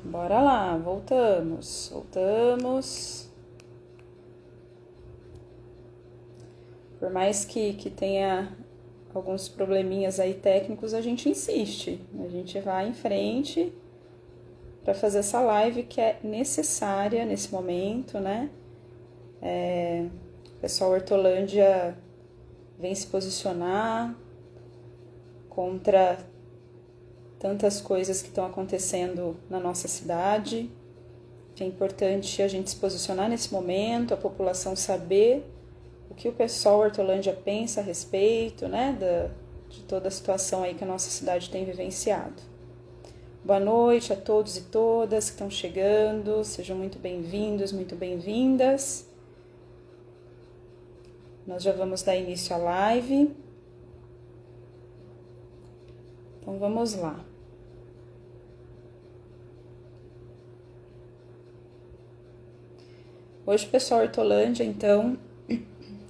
Bora lá, voltamos. Por mais que tenha alguns probleminhas aí técnicos, a gente insiste. A gente vai em frente para fazer essa live que é necessária nesse momento, né? O pessoal Hortolândia vem se posicionar contra tantas coisas que estão acontecendo na nossa cidade. É importante a gente se posicionar nesse momento, a população saber o que o pessoal Hortolândia pensa a respeito, né, de toda a situação aí que a nossa cidade tem vivenciado. Boa noite a todos e todas que estão chegando, sejam muito bem-vindos, muito bem-vindas. Nós já vamos dar início à live. Então vamos lá. Hoje o pessoal Hortolândia, então,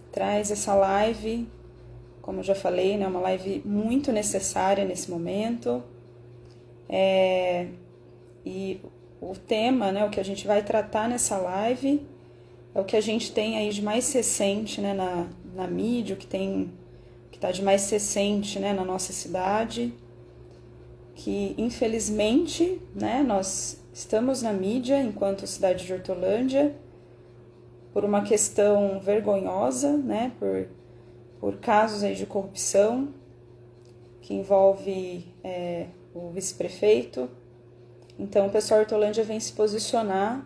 traz essa live, como eu já falei, né, uma live muito necessária nesse momento. E o tema, né, o que a gente vai tratar nessa live é o que a gente tem aí de mais recente, né, na mídia, o que está de mais recente, né, na nossa cidade, que infelizmente, né, nós estamos na mídia enquanto cidade de Hortolândia por uma questão vergonhosa, né, por casos aí de corrupção que envolve o vice-prefeito. Então o pessoal Hortolândia vem se posicionar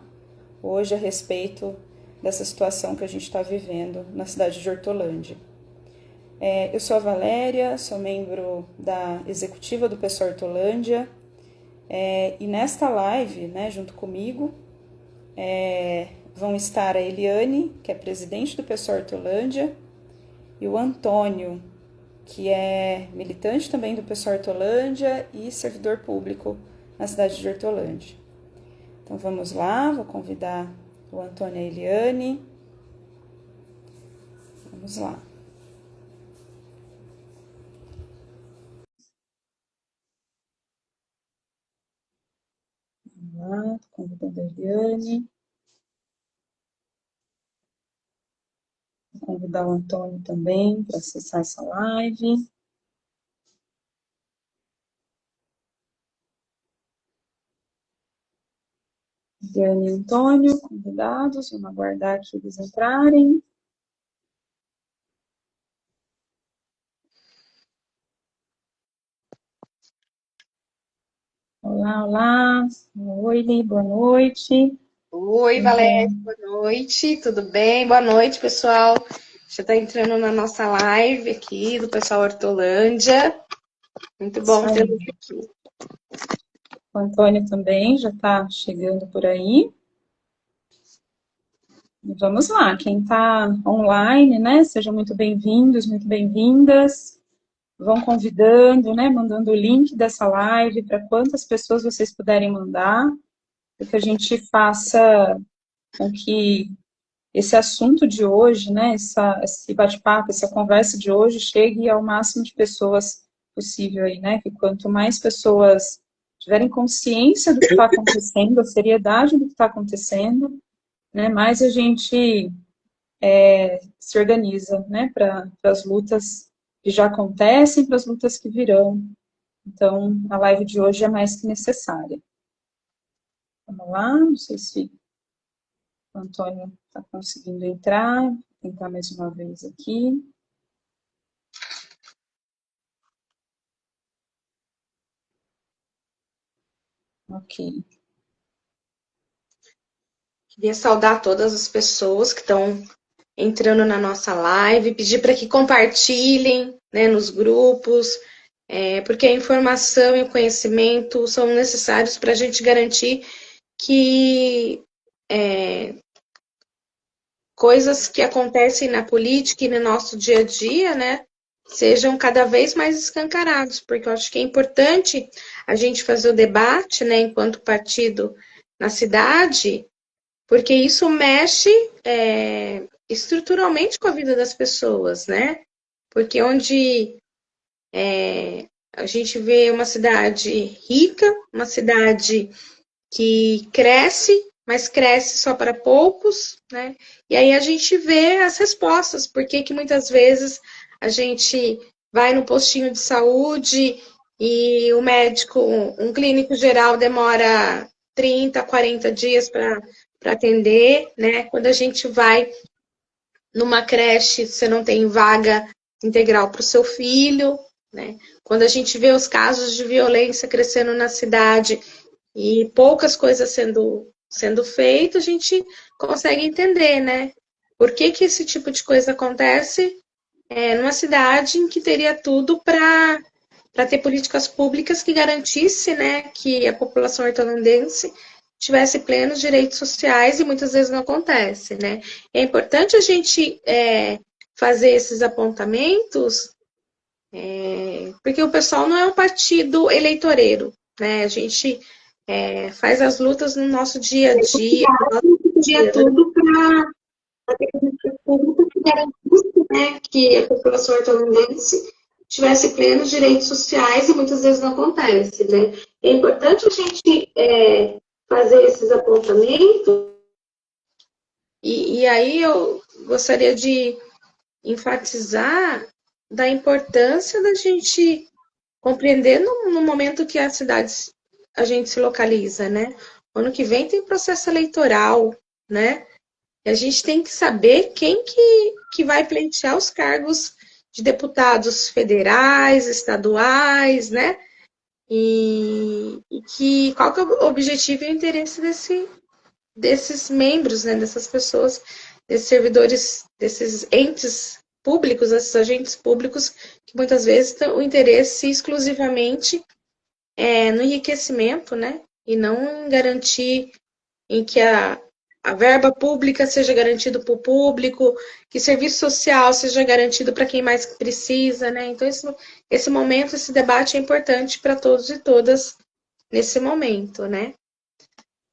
hoje a respeito dessa situação que a gente está vivendo na cidade de Hortolândia. Eu sou a Valéria, sou membro da executiva do pessoal Hortolândia, e nesta live, né, junto comigo, vão estar a Eliane, que é presidente do pessoal Hortolândia, e o Antônio, que é militante também do pessoal Hortolândia e servidor público na cidade de Hortolândia. Então vamos lá, vou convidar o Antônio e a Eliane. Vamos lá. Vamos lá, estou convidando a Eliane. Vou convidar o Antônio também para acessar essa live. Eliane e Antônio, convidados, vamos aguardar que eles entrarem. Olá, olá. Oi, boa noite. Oi, Valéria, boa noite, tudo bem? Boa noite, pessoal. Já está entrando na nossa live aqui do pessoal Hortolândia. Muito bom tê-los aqui. O Antônio também já está chegando por aí. E vamos lá, quem está online, né? Sejam muito bem-vindos, muito bem-vindas. Vão convidando, né? Mandando o link dessa live para quantas pessoas vocês puderem mandar, para que a gente faça com que esse assunto de hoje, né? Esse bate-papo, essa conversa de hoje chegue ao máximo de pessoas possível aí, né? Que quanto mais pessoas tiverem consciência do que está acontecendo, a seriedade do que está acontecendo, né? Mais a gente se organiza, né? Para as lutas que já acontecem, para as lutas que virão. Então, a live de hoje é mais que necessária. Vamos lá, não sei se o Antônio está conseguindo entrar. Vou tentar mais uma vez aqui. Ok. Queria saudar todas as pessoas que estão entrando na nossa live, pedir para que compartilhem, né, nos grupos, porque a informação e o conhecimento são necessários para a gente garantir que coisas que acontecem na política e no nosso dia a dia, né, sejam cada vez mais escancarados, porque eu acho que é importante a gente fazer o debate, né, enquanto partido na cidade, porque isso mexe estruturalmente com a vida das pessoas, né? Porque onde a gente vê uma cidade rica, uma cidade que cresce, mas cresce só para poucos, né? E aí a gente vê as respostas, porque que muitas vezes a gente vai no postinho de saúde e o médico, um clínico geral demora 30, 40 dias para atender, né? Quando a gente vai numa creche, você não tem vaga integral para o seu filho, né? Quando a gente vê os casos de violência crescendo na cidade e poucas coisas sendo feitas, a gente consegue entender, né? Por que que esse tipo de coisa acontece numa cidade em que teria tudo para ter políticas públicas que garantisse, né, que a população hortolandense tivesse plenos direitos sociais e muitas vezes não acontece, né? É importante a gente fazer esses apontamentos, porque o pessoal não é um partido eleitoreiro, né? A gente faz as lutas no nosso dia a dia, dia tudo para ter políticas públicas que garantisse, né, que a população hortolandense tivesse plenos direitos sociais e muitas vezes não acontece, né? É importante a gente fazer esses apontamentos e aí eu gostaria de enfatizar da importância da gente compreender no momento que a gente se localiza, né? Ano que vem tem processo eleitoral, né? E a gente tem que saber quem que vai pleitear os cargos de deputados federais, estaduais, né? E qual que é o objetivo e o interesse desses membros, né? Dessas pessoas, desses servidores, desses entes públicos, desses agentes públicos, que muitas vezes têm o interesse exclusivamente no enriquecimento, né? E não em garantir em que a verba pública seja garantida para o público, que serviço social seja garantido para quem mais precisa, né? Então, esse momento, esse debate é importante para todos e todas nesse momento, né?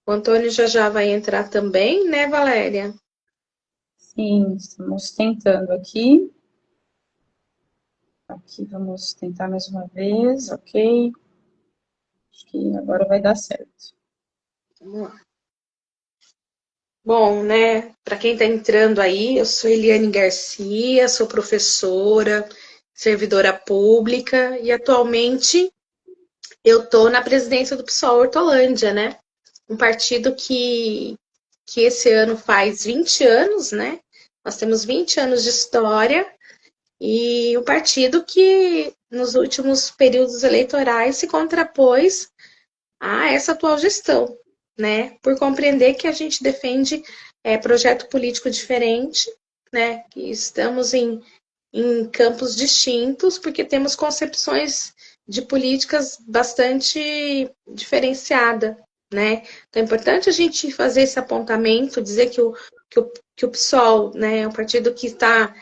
O Antônio já vai entrar também, né, Valéria? Sim, estamos tentando aqui. Aqui vamos tentar mais uma vez, ok? Acho que agora vai dar certo. Vamos lá. Bom, né, para quem está entrando aí, eu sou Eliane Garcia, sou professora, servidora pública e atualmente eu estou na presidência do PSOL Hortolândia, né? Um partido que esse ano faz 20 anos, né? Nós temos 20 anos de história e um partido que nos últimos períodos eleitorais se contrapôs a essa atual gestão, né? Por compreender que a gente defende projeto político diferente, né? Que estamos em campos distintos, porque temos concepções de políticas bastante diferenciadas, né? Então é importante a gente fazer esse apontamento, dizer que o PSOL, né, é um partido que está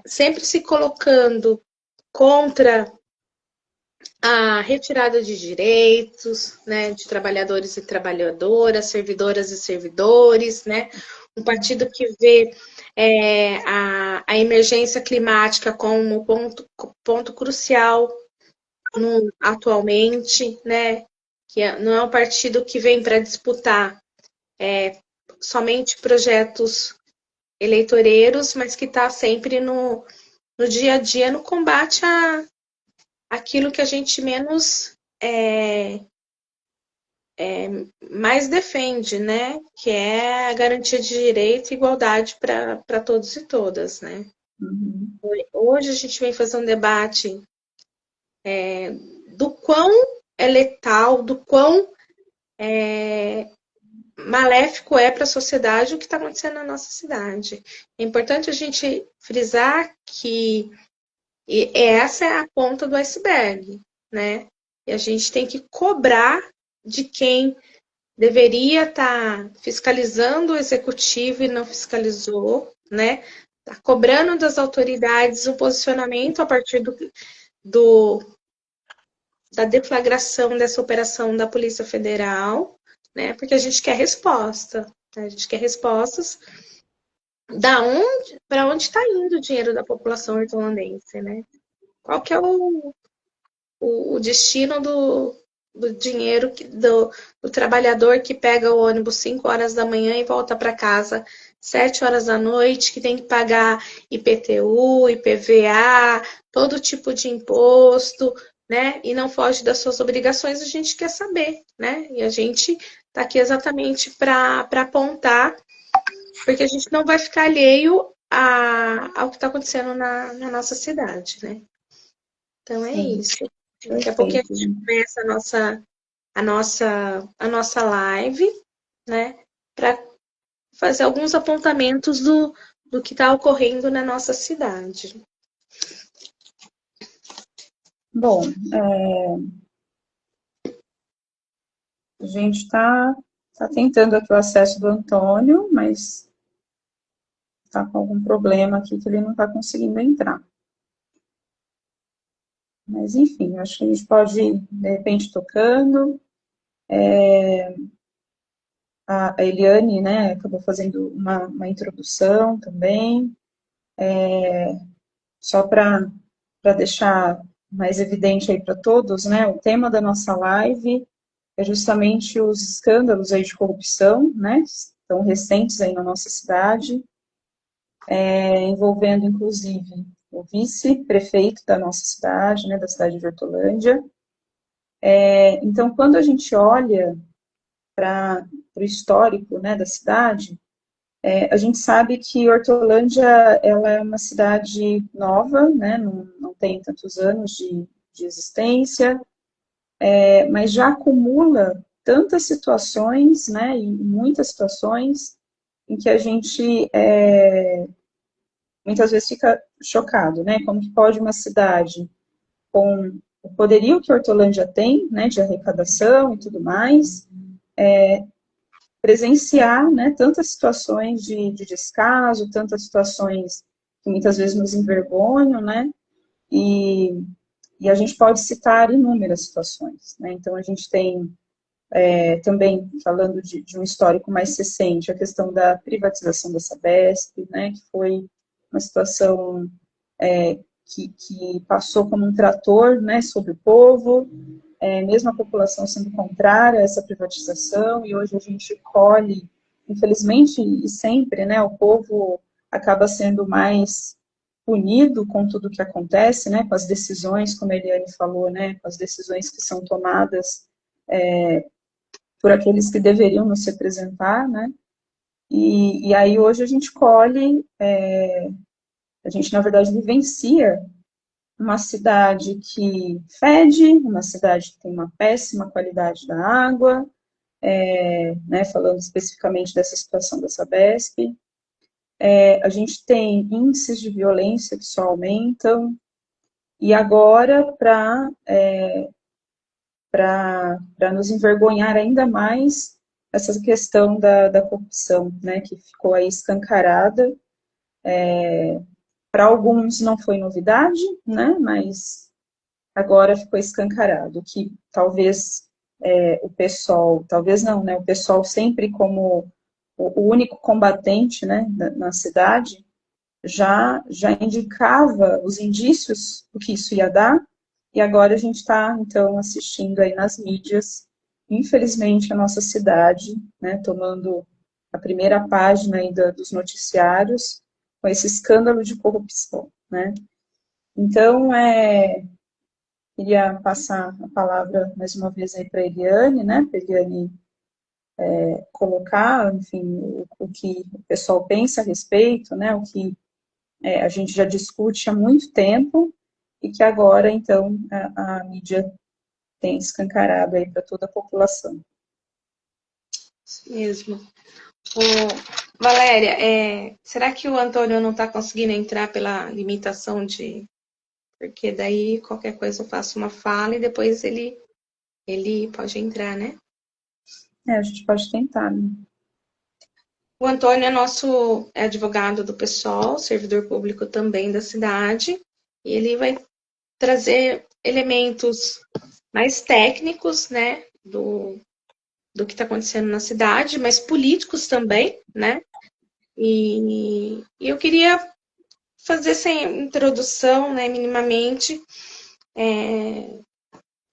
sempre se colocando contra a retirada de direitos, né, de trabalhadores e trabalhadoras, servidoras e servidores, né, um partido que vê a emergência climática como ponto crucial atualmente, né, que não é um partido que vem para disputar somente projetos eleitoreiros, mas que está sempre no dia a dia no combate aquilo que a gente menos mais defende, né? Que é a garantia de direito e igualdade para todos e todas, né? Uhum. Hoje a gente vem fazer um debate do quão é letal, do quão maléfico é para a sociedade o que está acontecendo na nossa cidade. É importante a gente frisar que essa é a ponta do iceberg, né? E a gente tem que cobrar de quem deveria estar fiscalizando o executivo e não fiscalizou, né? Está cobrando das autoridades o posicionamento a partir do, da deflagração dessa operação da Polícia Federal, né? Porque a gente quer resposta, né? A gente quer respostas para onde está indo o dinheiro da população hortolandense, né? Qual que é o destino do dinheiro do trabalhador que pega o ônibus 5 horas da manhã e volta para casa 7 horas da noite, que tem que pagar IPTU, IPVA, todo tipo de imposto, né? E não foge das suas obrigações, a gente quer saber, né? E a gente está aqui exatamente para apontar, porque a gente não vai ficar alheio ao que está acontecendo na nossa cidade, né? Então é Sim, isso. Daqui a pouquinho a perfeito, gente gente. começa a nossa live, né? Para fazer alguns apontamentos do que está ocorrendo na nossa cidade. Bom, a gente tá tentando aqui o acesso do Antônio, mas está com algum problema aqui que ele não está conseguindo entrar. Mas, enfim, acho que a gente pode ir, de repente, tocando. A Eliane, né, acabou fazendo uma introdução também, só para deixar mais evidente aí para todos, né, o tema da nossa live é justamente os escândalos aí de corrupção, né, que estão recentes aí na nossa cidade, envolvendo, inclusive, o vice-prefeito da nossa cidade, né, da cidade de Hortolândia. Então, quando a gente olha para o histórico, né, da cidade, a gente sabe que Hortolândia ela é uma cidade nova, né, não tem tantos anos de existência, mas já acumula tantas situações, né, e muitas situações em que a gente muitas vezes fica chocado, né, como que pode uma cidade com o poderio que Hortolândia tem, né, de arrecadação e tudo mais, presenciar, né, tantas situações de descaso, tantas situações que muitas vezes nos envergonham, né, e a gente pode citar inúmeras situações, né, então a gente tem também, falando de um histórico mais recente, a questão da privatização da Sabesp, né, que foi uma situação que passou como um trator, né, sobre o povo, mesmo a população sendo contrária a essa privatização, e hoje a gente colhe, infelizmente e sempre, né, o povo acaba sendo mais punido com tudo que acontece, né, com as decisões, como a Eliane falou, né, com as decisões que são tomadas por aqueles que deveriam nos representar, né, e aí hoje a gente colhe, a gente na verdade vivencia uma cidade que fede, uma cidade que tem uma péssima qualidade da água, né, falando especificamente dessa situação da Sabesp. A gente tem índices de violência que só aumentam, e agora, para nos envergonhar ainda mais, essa questão da corrupção, né, que ficou aí escancarada. Para alguns não foi novidade, né, mas agora ficou escancarado, que talvez o PSOL, talvez não, né, o PSOL sempre como o único combatente, né, na cidade, já indicava os indícios do que isso ia dar, e agora a gente está, então, assistindo aí nas mídias, infelizmente, a nossa cidade, né, tomando a primeira página aí dos noticiários, com esse escândalo de corrupção, né. Então, queria passar a palavra mais uma vez aí para a Eliane, né, para a Eliane colocar, enfim, o que o pessoal pensa a respeito, né, o que a gente já discute há muito tempo e que agora, então, a mídia tem escancarado aí para toda a população. Isso mesmo. Valéria, será que o Antônio não está conseguindo entrar pela limitação de... Porque daí qualquer coisa eu faço uma fala e depois ele pode entrar, né? A gente pode tentar, né? O Antônio é nosso advogado do PSOL, servidor público também da cidade, e ele vai trazer elementos mais técnicos, né, do que está acontecendo na cidade, mas políticos também, né? E eu queria fazer essa introdução, né, minimamente,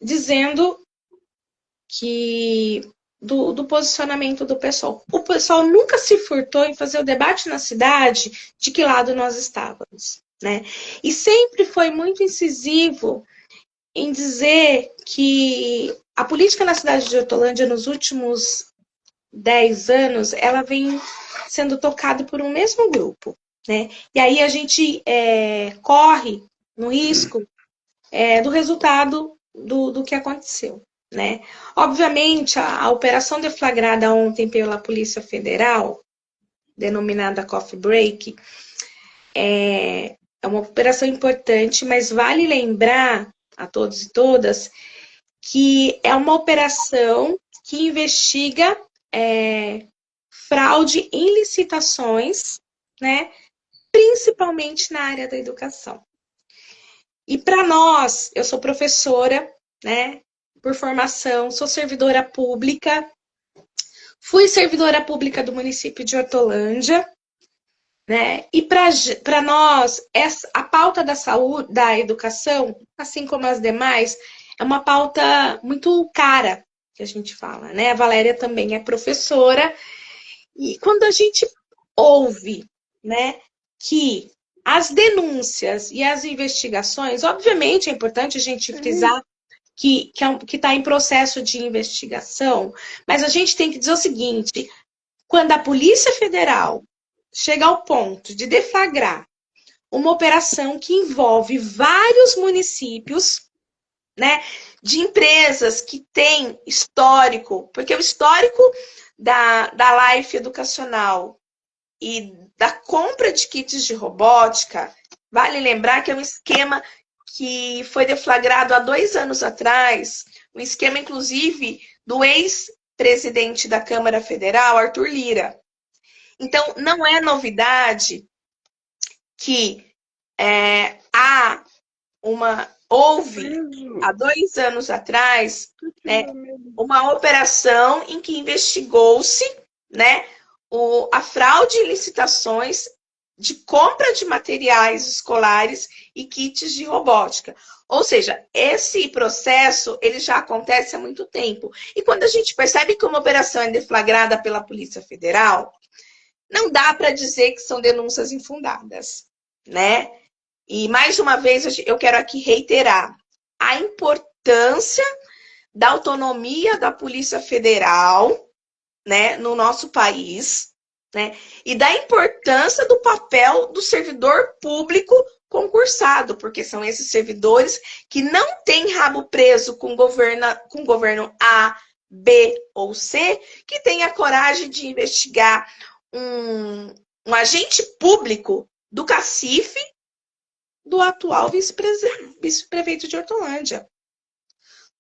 dizendo do posicionamento do pessoal. O pessoal nunca se furtou em fazer o debate na cidade de que lado nós estávamos, né? E sempre foi muito incisivo em dizer que a política na cidade de Hortolândia, nos últimos 10 anos, ela vem sendo tocada por um mesmo grupo, né? E aí a gente corre no risco do resultado do que aconteceu, né? Obviamente, a operação deflagrada ontem pela Polícia Federal, denominada Coffee Break, é uma operação importante, mas vale lembrar a todos e todas que é uma operação que investiga fraude em licitações, né? Principalmente na área da educação. E para nós, eu sou professora, né? Por formação, sou servidora pública, fui servidora pública do município de Hortolândia, né? E para nós, a pauta da saúde, da educação, assim como as demais, é uma pauta muito cara, que a gente fala, né? A Valéria também é professora, e quando a gente ouve, né, que as denúncias e as investigações, obviamente é importante a gente frisar que está em processo de investigação, mas a gente tem que dizer o seguinte: quando a Polícia Federal chega ao ponto de deflagrar uma operação que envolve vários municípios, né, de empresas que têm histórico, porque o histórico da Life Educacional e da compra de kits de robótica, vale lembrar que é um esquema que foi deflagrado há 2 anos atrás, um esquema, inclusive, do ex-presidente da Câmara Federal, Arthur Lira. Então, não é novidade que houve, há 2 anos atrás, né, uma operação em que investigou-se, né, a fraude em licitações de compra de materiais escolares e kits de robótica. Ou seja, esse processo ele já acontece há muito tempo. E quando a gente percebe que uma operação é deflagrada pela Polícia Federal, não dá para dizer que são denúncias infundadas, né? E, mais uma vez, eu quero aqui reiterar a importância da autonomia da Polícia Federal, né, no nosso país, né, e da importância do papel do servidor público concursado, porque são esses servidores que não têm rabo preso com o governo A, B ou C, que têm a coragem de investigar um agente público do cacife do atual vice-prefeito de Hortolândia.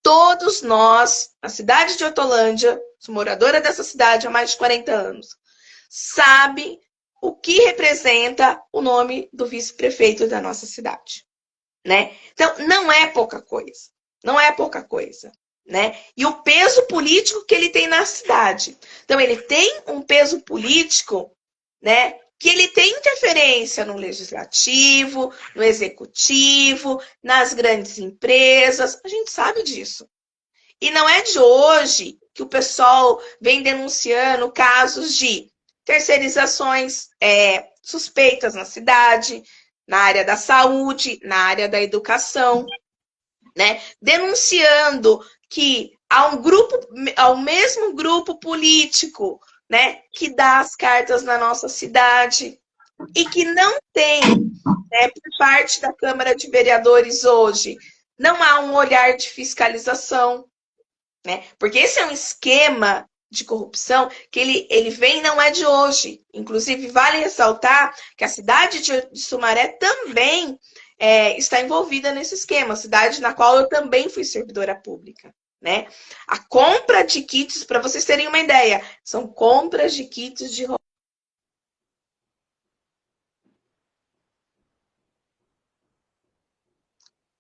Todos nós, a cidade de Hortolândia, sou moradora dessa cidade há mais de 40 anos, sabe o que representa o nome do vice-prefeito da nossa cidade, né? Então, não é pouca coisa. Não é pouca coisa, né? E o peso político que ele tem na cidade. Então, ele tem um peso político, né, que ele tem interferência no legislativo, no executivo, nas grandes empresas. A gente sabe disso. E não é de hoje que o pessoal vem denunciando casos de terceirizações suspeitas na cidade, na área da saúde, na área da educação, né? Denunciando que há um mesmo grupo político, né, que dá as cartas na nossa cidade e que não tem, né, por parte da Câmara de Vereadores hoje, não há um olhar de fiscalização, né? Porque esse é um esquema de corrupção que ele vem não é de hoje. Inclusive, vale ressaltar que a cidade de Sumaré também está envolvida nesse esquema, cidade na qual eu também fui servidora pública, né? A compra de kits, para vocês terem uma ideia, são compras de kits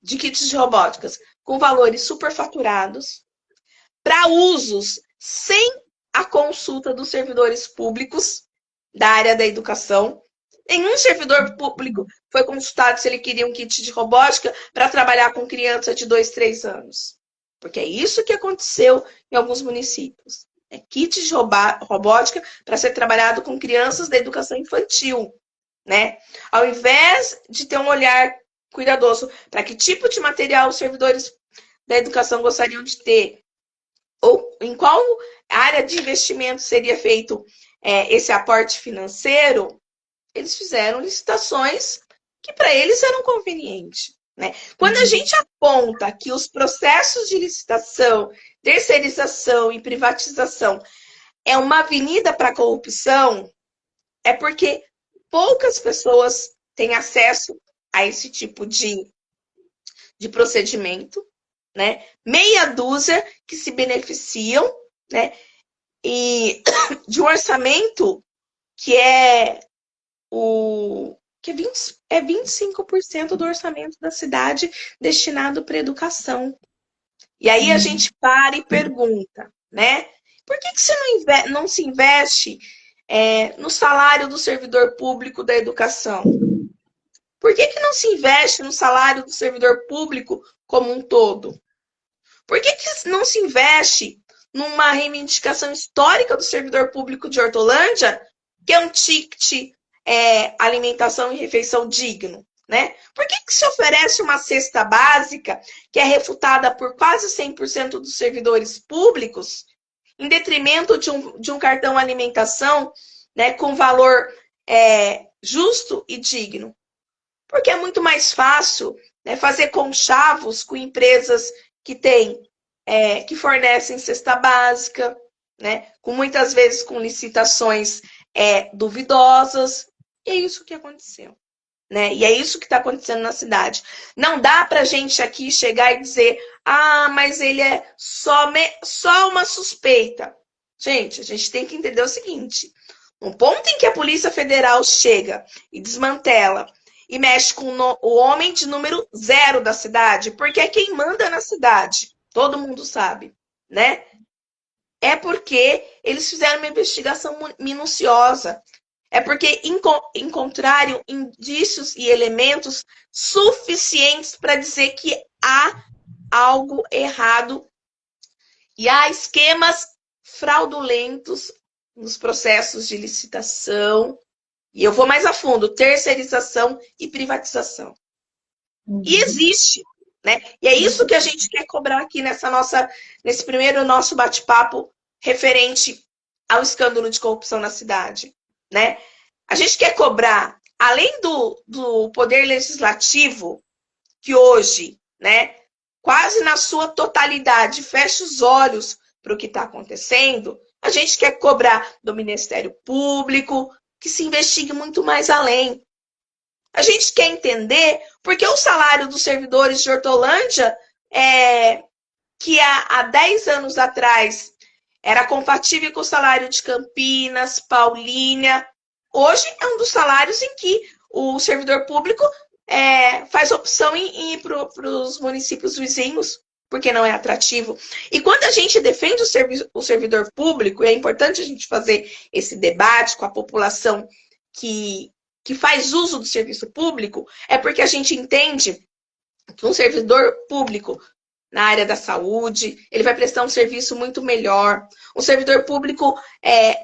de kits de robóticas com valores superfaturados para usos sem a consulta dos servidores públicos da área da educação. Nenhum servidor público foi consultado se ele queria um kit de robótica para trabalhar com criança de 2, 3 anos. Porque é isso que aconteceu em alguns municípios. É kit de robótica para ser trabalhado com crianças da educação infantil, né? Ao invés de ter um olhar cuidadoso para que tipo de material os servidores da educação gostariam de ter, ou em qual área de investimento seria feito esse aporte financeiro, eles fizeram licitações que para eles eram convenientes. Né? Quando a gente aponta que os processos de licitação, terceirização e privatização é uma avenida para a corrupção, é porque poucas pessoas têm acesso a esse tipo de procedimento, né? Meia dúzia que se beneficiam, né? E de um orçamento que é 25% do orçamento da cidade destinado para educação. E aí a gente para e pergunta, né? Por que você não se investe no salário do servidor público da educação? Por que não se investe no salário do servidor público como um todo? Por que não se investe numa reivindicação histórica do servidor público de Hortolândia, que é um ticket alimentação e refeição digno? Né? Por que se oferece uma cesta básica que é refutada por quase 100% dos servidores públicos, em detrimento de um cartão alimentação, né, com valor justo e digno? Porque é muito mais fácil, né, fazer conchavos com empresas que que fornecem cesta básica, né, muitas vezes com licitações duvidosas. E é isso que aconteceu. Né? E é isso que está acontecendo na cidade. Não dá para a gente aqui chegar e dizer, mas ele é só uma suspeita. Gente, a gente tem que entender o seguinte: no ponto em que a Polícia Federal chega e desmantela e mexe com o homem de número 0 da cidade, porque é quem manda na cidade, todo mundo sabe, né? É porque eles fizeram uma investigação minuciosa. É porque encontraram indícios e elementos suficientes para dizer que há algo errado e há esquemas fraudulentos nos processos de licitação. E eu vou mais a fundo: terceirização e privatização. E existe, né? E é isso que a gente quer cobrar aqui nesse primeiro nosso bate-papo referente ao escândalo de corrupção na cidade, né? A gente quer cobrar, além do poder legislativo, que hoje, né, quase na sua totalidade, fecha os olhos para o que está acontecendo, a gente quer cobrar do Ministério Público que se investigue muito mais além. A gente quer entender porque o salário dos servidores de Hortolândia, que há 10 anos atrás era compatível com o salário de Campinas, Paulínia, hoje é um dos salários em que o servidor público faz opção em ir para os municípios vizinhos, porque não é atrativo. E quando a gente defende o servidor público, e é importante a gente fazer esse debate com a população que faz uso do serviço público, é porque a gente entende que um servidor público na área da saúde, ele vai prestar um serviço muito melhor. Um servidor público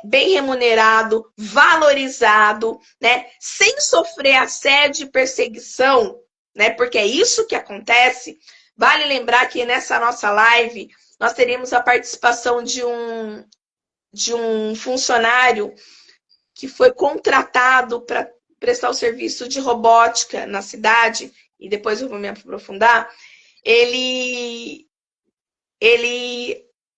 bem remunerado, valorizado, né? Sem sofrer assédio e perseguição, né? Porque é isso que acontece. Vale lembrar que nessa nossa live nós teríamos a participação de um funcionário que foi contratado para prestar o serviço de robótica na cidade, e depois eu vou me aprofundar. Ele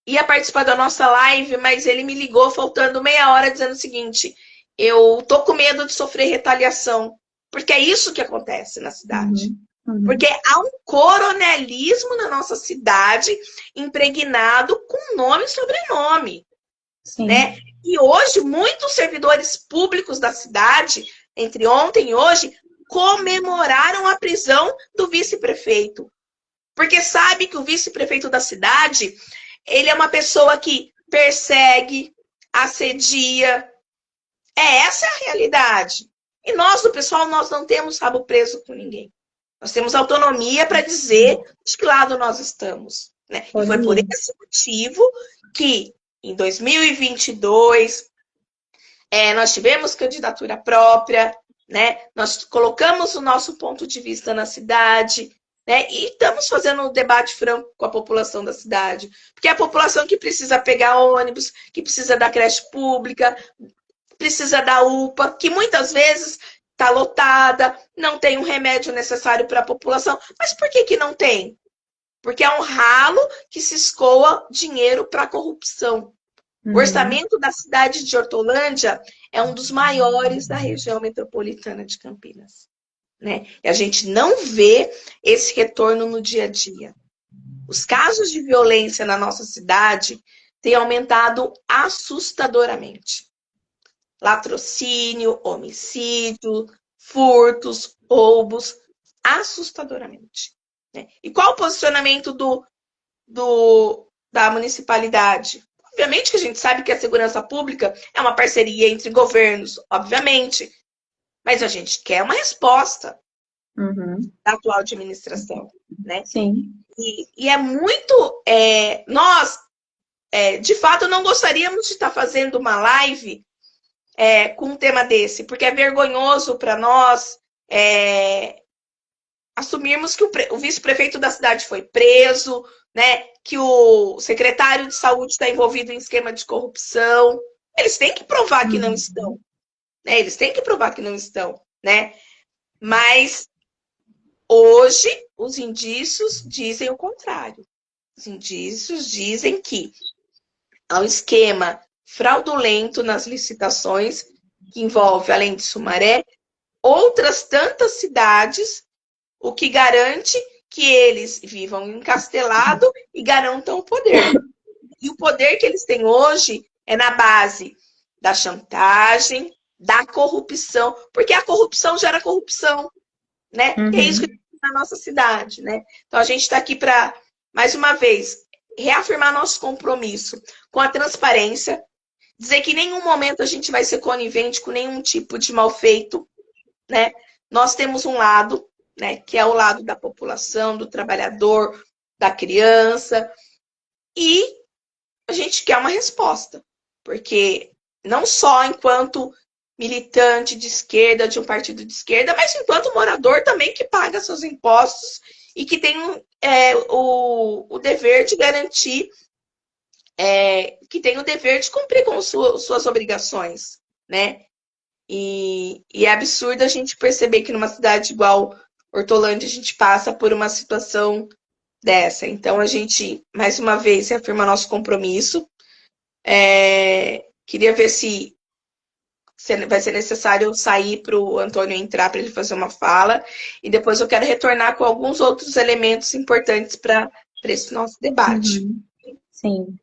ia participar da nossa live, mas ele me ligou faltando meia hora dizendo o seguinte: eu tô com medo de sofrer retaliação, porque é isso que acontece na cidade. Porque há um coronelismo na nossa cidade impregnado com nome e sobrenome. Né? E hoje, muitos servidores públicos da cidade, entre ontem e hoje, comemoraram a prisão do vice-prefeito. Porque sabe que o vice-prefeito da cidade, ele é uma pessoa que persegue, assedia. Essa é a realidade. E nós, do pessoal, nós não temos rabo preso com ninguém. Nós temos autonomia para dizer de que lado nós estamos, né? E foi por esse motivo que, em 2022, nós tivemos candidatura própria, né? Nós colocamos o nosso ponto de vista na cidade, né? E estamos fazendo um debate franco com a população da cidade, porque é a população que precisa pegar ônibus, que precisa da creche pública, precisa da UPA, que muitas vezes está lotada, não tem um remédio necessário para a população. Mas por que não tem? Porque é um ralo que se escoa dinheiro para a corrupção. O orçamento da cidade de Hortolândia é um dos maiores da região metropolitana de Campinas, né? E a gente não vê esse retorno no dia a dia. Os casos de violência na nossa cidade têm aumentado assustadoramente. Latrocínio, homicídio, furtos, roubos, assustadoramente, né? E qual o posicionamento da municipalidade? Obviamente que a gente sabe que a segurança pública é uma parceria entre governos, obviamente. Mas a gente quer uma resposta da atual administração, né? Sim. E é muito... nós, de fato, não gostaríamos de estar fazendo uma live com um tema desse, porque é vergonhoso para nós assumirmos que o vice-prefeito da cidade foi preso, né? Que o secretário de saúde está envolvido em esquema de corrupção. Eles têm que provar que não estão, né? Eles têm que provar que não estão, né? Mas hoje os indícios dizem o contrário. Os indícios dizem que há um esquema fraudulento nas licitações que envolve, além de Sumaré, outras tantas cidades, o que garante que eles vivam encastelado e garantam o poder. E o poder que eles têm hoje é na base da chantagem, da corrupção, porque a corrupção gera corrupção, né? E é isso que tem na nossa cidade, né? Então a gente está aqui para, mais uma vez, reafirmar nosso compromisso com a transparência, dizer que em nenhum momento a gente vai ser conivente com nenhum tipo de mal feito, né? Nós temos um lado, né, que é o lado da população, do trabalhador, da criança, e a gente quer uma resposta, porque não só enquanto militante de esquerda, de um partido de esquerda, mas enquanto morador também que paga seus impostos e que tem o dever de garantir, que tem o dever de cumprir com suas obrigações, né? E é absurdo a gente perceber que numa cidade igual Hortolândia a gente passa por uma situação dessa. Então a gente, mais uma vez, reafirma nosso compromisso. Queria ver se vai ser necessário eu sair para o Antônio entrar para ele fazer uma fala. E depois eu quero retornar com alguns outros elementos importantes para esse nosso debate. Sim.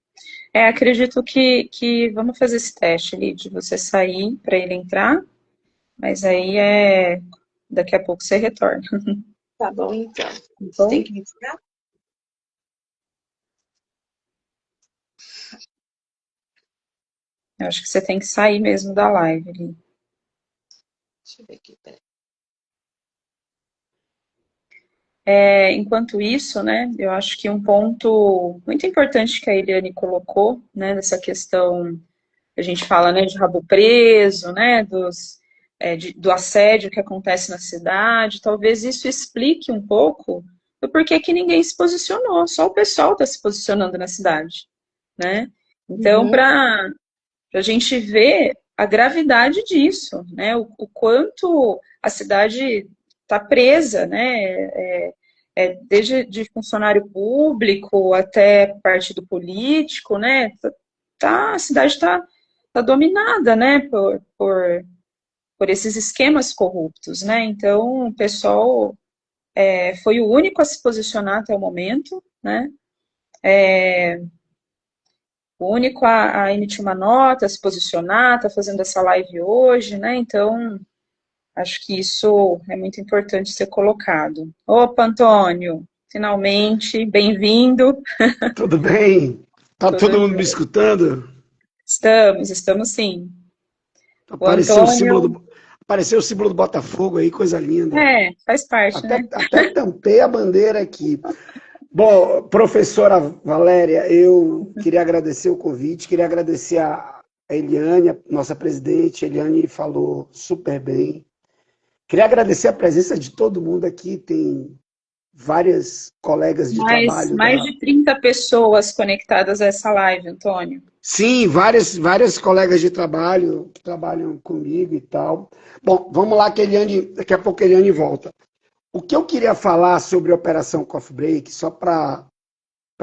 Acredito que vamos fazer esse teste ali de você sair para ele entrar, mas aí daqui a pouco você retorna. Tá bom, então. Bom? Você tem que me ensinar? Eu acho que você tem que sair mesmo da live ali. Deixa eu ver aqui, peraí. Enquanto isso, né, eu acho que um ponto muito importante que a Eliane colocou, né, nessa questão, a gente fala, né, de rabo preso, né, do assédio que acontece na cidade, talvez isso explique um pouco do porquê que ninguém se posicionou, só o pessoal está se posicionando na cidade, né? Então, para a gente ver a gravidade disso, né, o quanto a cidade está presa, né, desde de funcionário público até partido político, né, a cidade está dominada, né, por esses esquemas corruptos, né, então o pessoal foi o único a se posicionar até o momento, né, o único a emitir uma nota, a se posicionar, está fazendo essa live hoje, né, então acho que isso é muito importante ser colocado. Opa, Antônio, finalmente, bem-vindo. Tudo bem? Tá todo mundo me escutando? Estamos sim. Apareceu o símbolo do Botafogo aí, coisa linda. Faz parte, né? Até tampei a bandeira aqui. Bom, professora Valéria, eu queria agradecer o convite, queria agradecer a Eliane, a nossa presidente. A Eliane falou super bem. Queria agradecer a presença de todo mundo aqui, tem várias colegas de trabalho Mais de 30 pessoas conectadas a essa live, Antônio. Sim, várias colegas de trabalho que trabalham comigo e tal. Bom, vamos lá que a Eliane, daqui a pouco a Eliane volta. O que eu queria falar sobre a Operação Coffee Break, só para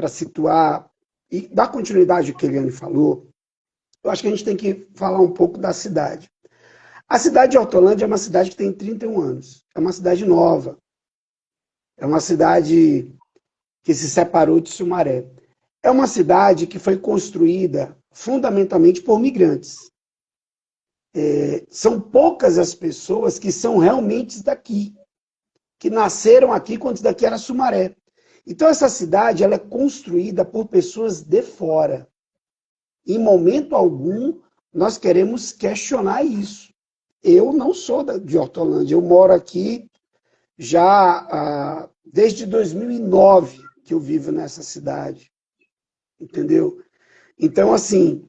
situar e dar continuidade ao que a Eliane falou, eu acho que a gente tem que falar um pouco da cidade. A cidade de Hortolândia é uma cidade que tem 31 anos. É uma cidade nova. É uma cidade que se separou de Sumaré. É uma cidade que foi construída fundamentalmente por migrantes. São poucas as pessoas que são realmente daqui, que nasceram aqui quando daqui era Sumaré. Então essa cidade ela é construída por pessoas de fora. Em momento algum nós queremos questionar isso. Eu não sou de Hortolândia, eu moro aqui já desde 2009 que eu vivo nessa cidade. Entendeu? Então, assim,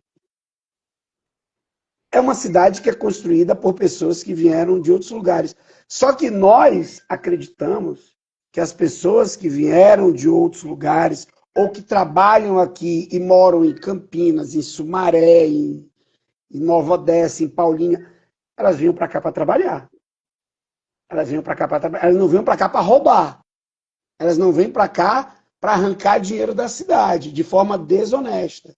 é uma cidade que é construída por pessoas que vieram de outros lugares. Só que nós acreditamos que as pessoas que vieram de outros lugares ou que trabalham aqui e moram em Campinas, em Sumaré, em Nova Odessa, em Paulínia, elas vinham para cá para trabalhar. Elas vinham para cá para trabalhar. Elas não vinham para cá para roubar. Elas não vêm para cá para arrancar dinheiro da cidade de forma desonesta.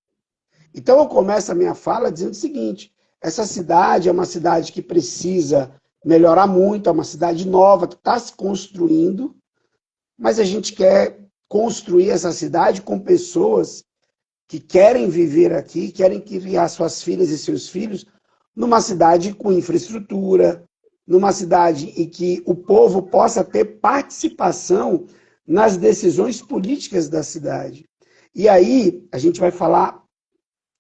Então eu começo a minha fala dizendo o seguinte: essa cidade é uma cidade que precisa melhorar muito, é uma cidade nova que está se construindo, mas a gente quer construir essa cidade com pessoas que querem viver aqui, querem criar suas filhas e seus filhos numa cidade com infraestrutura, numa cidade em que o povo possa ter participação nas decisões políticas da cidade. E aí, a gente vai falar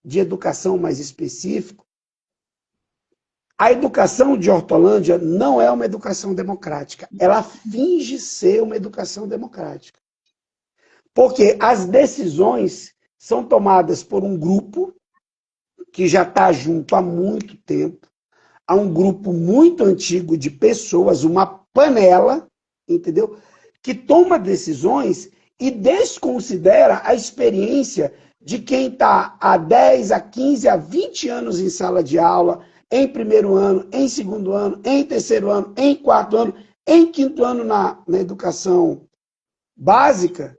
de educação mais específico. A educação de Hortolândia não é uma educação democrática. Ela finge ser uma educação democrática. Porque as decisões são tomadas por um grupo que já está junto há muito tempo, há um grupo muito antigo de pessoas, uma panela, entendeu? Que toma decisões e desconsidera a experiência de quem está há 10, a 15, a 20 anos em sala de aula, em primeiro ano, em segundo ano, em terceiro ano, em quarto ano, em quinto ano na educação básica,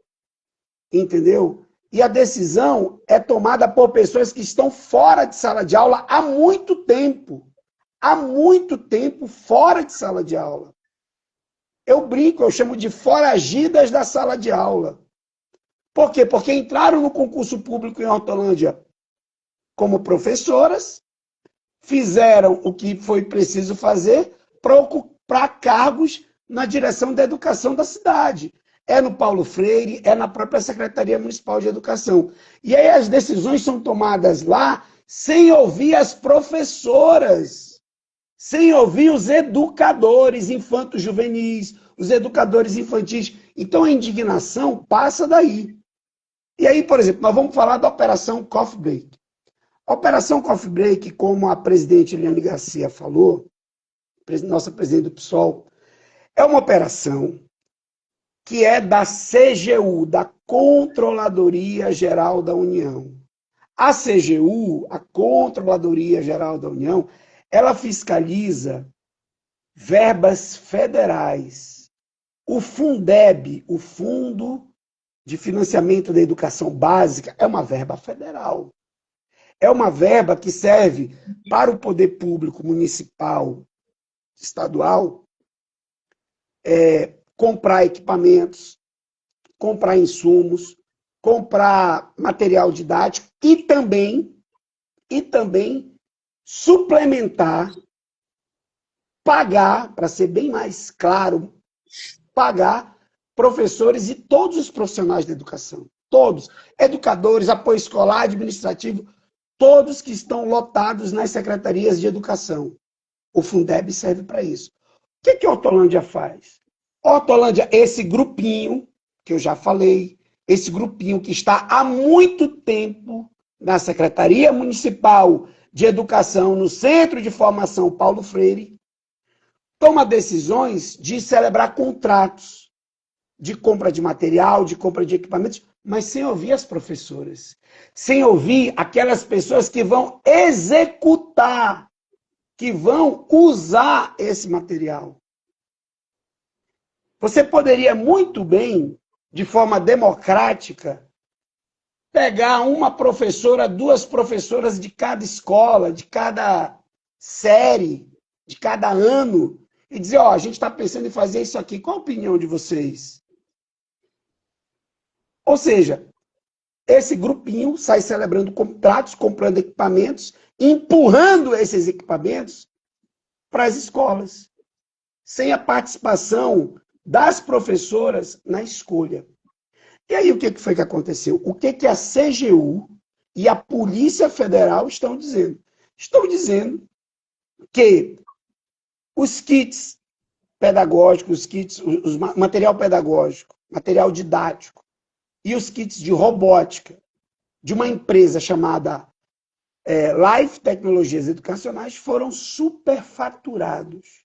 entendeu? E a decisão é tomada por pessoas que estão fora de sala de aula há muito tempo. Há muito tempo fora de sala de aula. Eu brinco, eu chamo de foragidas da sala de aula. Por quê? Porque entraram no concurso público em Hortolândia como professoras, fizeram o que foi preciso fazer para ocupar cargos na direção da educação da cidade. É no Paulo Freire, é na própria Secretaria Municipal de Educação. E aí as decisões são tomadas lá sem ouvir as professoras, sem ouvir os educadores infanto-juvenis, os educadores infantis. Então a indignação passa daí. E aí, por exemplo, nós vamos falar da Operação Coffee Break. A Operação Coffee Break, como a presidente Eliane Garcia falou, nossa presidente do PSOL, é uma operação que é da CGU, da Controladoria Geral da União. A CGU, a Controladoria Geral da União, ela fiscaliza verbas federais. O Fundeb, o Fundo de Financiamento da Educação Básica, é uma verba federal. É uma verba que serve para o poder público municipal, estadual, comprar equipamentos, comprar insumos, comprar material didático e também suplementar, pagar, para ser bem mais claro, pagar professores e todos os profissionais da educação. Todos. Educadores, apoio escolar, administrativo, todos que estão lotados nas secretarias de educação. O Fundeb serve para isso. O que a Hortolândia faz? Hortolândia, esse grupinho, que eu já falei, esse grupinho que está há muito tempo na Secretaria Municipal de Educação, no Centro de Formação Paulo Freire, toma decisões de celebrar contratos de compra de material, de compra de equipamentos, mas sem ouvir as professoras, sem ouvir aquelas pessoas que vão executar, que vão usar esse material. Você poderia muito bem, de forma democrática, pegar uma professora, duas professoras de cada escola, de cada série, de cada ano, e dizer, ó, a gente está pensando em fazer isso aqui, qual a opinião de vocês? Ou seja, esse grupinho sai celebrando contratos, comprando equipamentos, empurrando esses equipamentos para as escolas, sem a participação das professoras na escolha. E aí o que foi que aconteceu? O que a CGU e a Polícia Federal estão dizendo? Estão dizendo que os kits pedagógicos, material pedagógico, material didático, e os kits de robótica de uma empresa chamada Life Tecnologias Educacionais foram superfaturados.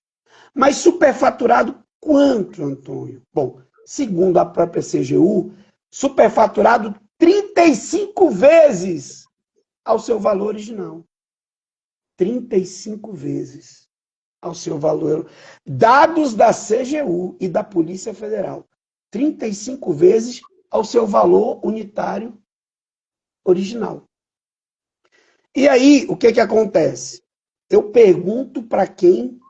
Mas superfaturado quanto, Antônio? Bom, segundo a própria CGU, superfaturado 35 vezes ao seu valor original. 35 vezes ao seu valor. Dados da CGU e da Polícia Federal. 35 vezes ao seu valor unitário original. E aí, o que acontece? Eu pergunto para quem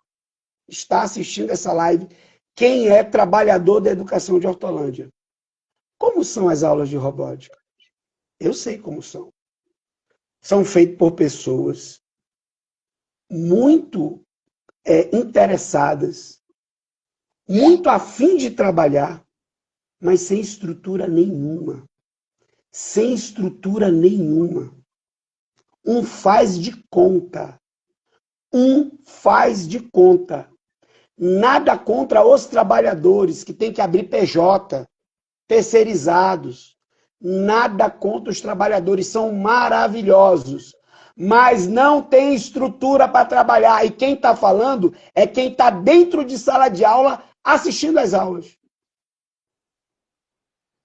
está assistindo essa live, quem é trabalhador da educação de Hortolândia. Como são as aulas de robótica? Eu sei como são. São feitas por pessoas muito interessadas, muito afim de trabalhar, mas sem estrutura nenhuma. Sem estrutura nenhuma. Um faz de conta. Um faz de conta. Nada contra os trabalhadores que têm que abrir PJ, terceirizados. Nada contra os trabalhadores, são maravilhosos. Mas não tem estrutura para trabalhar. E quem está falando é quem está dentro de sala de aula assistindo às aulas.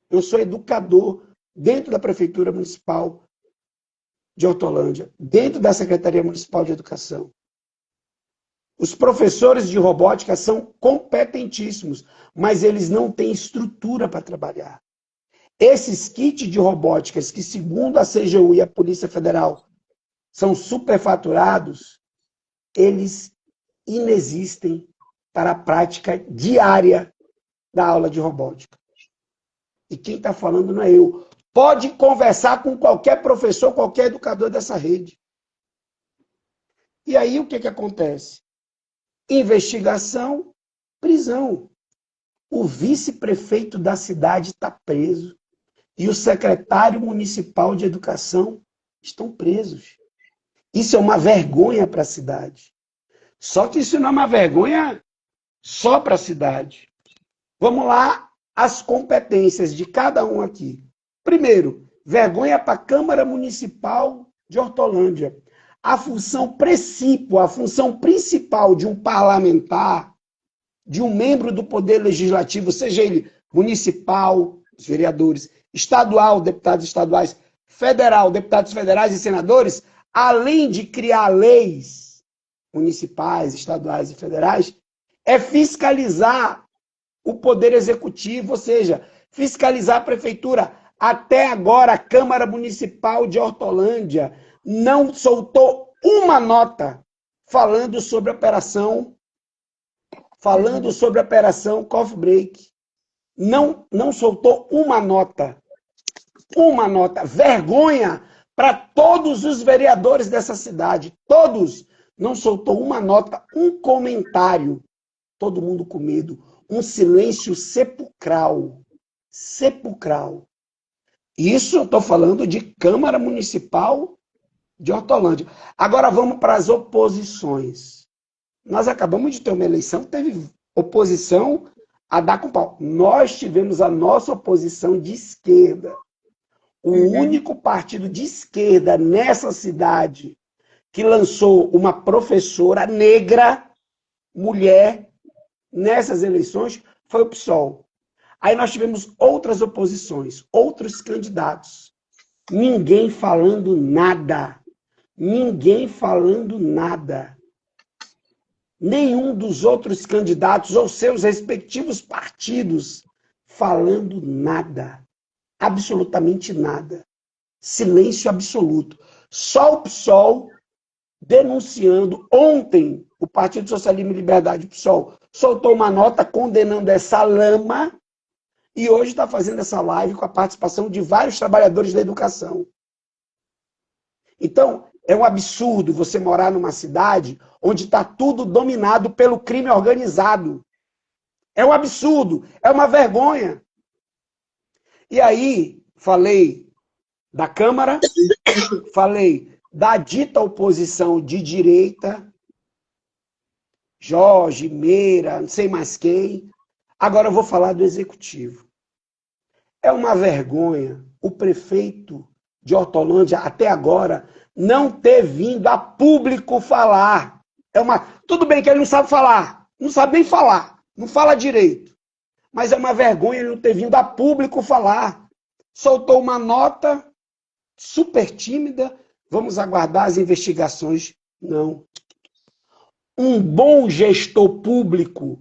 Eu sou educador dentro da Prefeitura Municipal de Hortolândia, dentro da Secretaria Municipal de Educação. Os professores de robótica são competentíssimos, mas eles não têm estrutura para trabalhar. Esses kits de robóticas, que segundo a CGU e a Polícia Federal são superfaturados, eles inexistem para a prática diária da aula de robótica. E quem está falando não é eu. Pode conversar com qualquer professor, qualquer educador dessa rede. E aí o que acontece? Investigação, prisão. O vice-prefeito da cidade está preso. E o secretário municipal de educação estão presos. Isso é uma vergonha para a cidade. Só que isso não é uma vergonha só para a cidade. Vamos lá, as competências de cada um aqui. Primeiro, vergonha para a Câmara Municipal de Hortolândia. A função principal de um parlamentar, de um membro do Poder Legislativo, seja ele municipal, os vereadores, estadual, deputados estaduais, federal, deputados federais e senadores, além de criar leis municipais, estaduais e federais, é fiscalizar o Poder Executivo, ou seja, fiscalizar a Prefeitura. Até agora, a Câmara Municipal de Hortolândia não soltou uma nota falando sobre a operação Coffee Break. Não soltou uma nota. Uma nota. Vergonha para todos os vereadores dessa cidade. Todos. Não soltou uma nota, um comentário. Todo mundo com medo. Um silêncio sepulcral. Sepulcral. Isso eu estou falando de Câmara Municipal de Hortolândia. Agora vamos para as oposições. Nós acabamos de ter uma eleição, teve oposição a dar com pau. Nós tivemos a nossa oposição de esquerda. O único partido de esquerda nessa cidade que lançou uma professora negra, mulher, nessas eleições, foi o PSOL. Aí nós tivemos outras oposições, outros candidatos. Ninguém falando nada. Ninguém falando nada. Nenhum dos outros candidatos ou seus respectivos partidos falando nada. Absolutamente nada. Silêncio absoluto. Só o PSOL denunciando. Ontem, o Partido Socialismo e Liberdade, o PSOL, soltou uma nota condenando essa lama e hoje está fazendo essa live com a participação de vários trabalhadores da educação. Então, é um absurdo você morar numa cidade onde está tudo dominado pelo crime organizado. É um absurdo, é uma vergonha. E aí, falei da Câmara, falei da dita oposição de direita, Jorge, Meira, não sei mais quem. Agora eu vou falar do Executivo. É uma vergonha o prefeito de Hortolândia, até agora, não ter vindo a público falar. Tudo bem que ele não sabe falar, não sabe nem falar, não fala direito. Mas é uma vergonha ele não ter vindo a público falar. Soltou uma nota super tímida, vamos aguardar as investigações. Não. Um bom gestor público,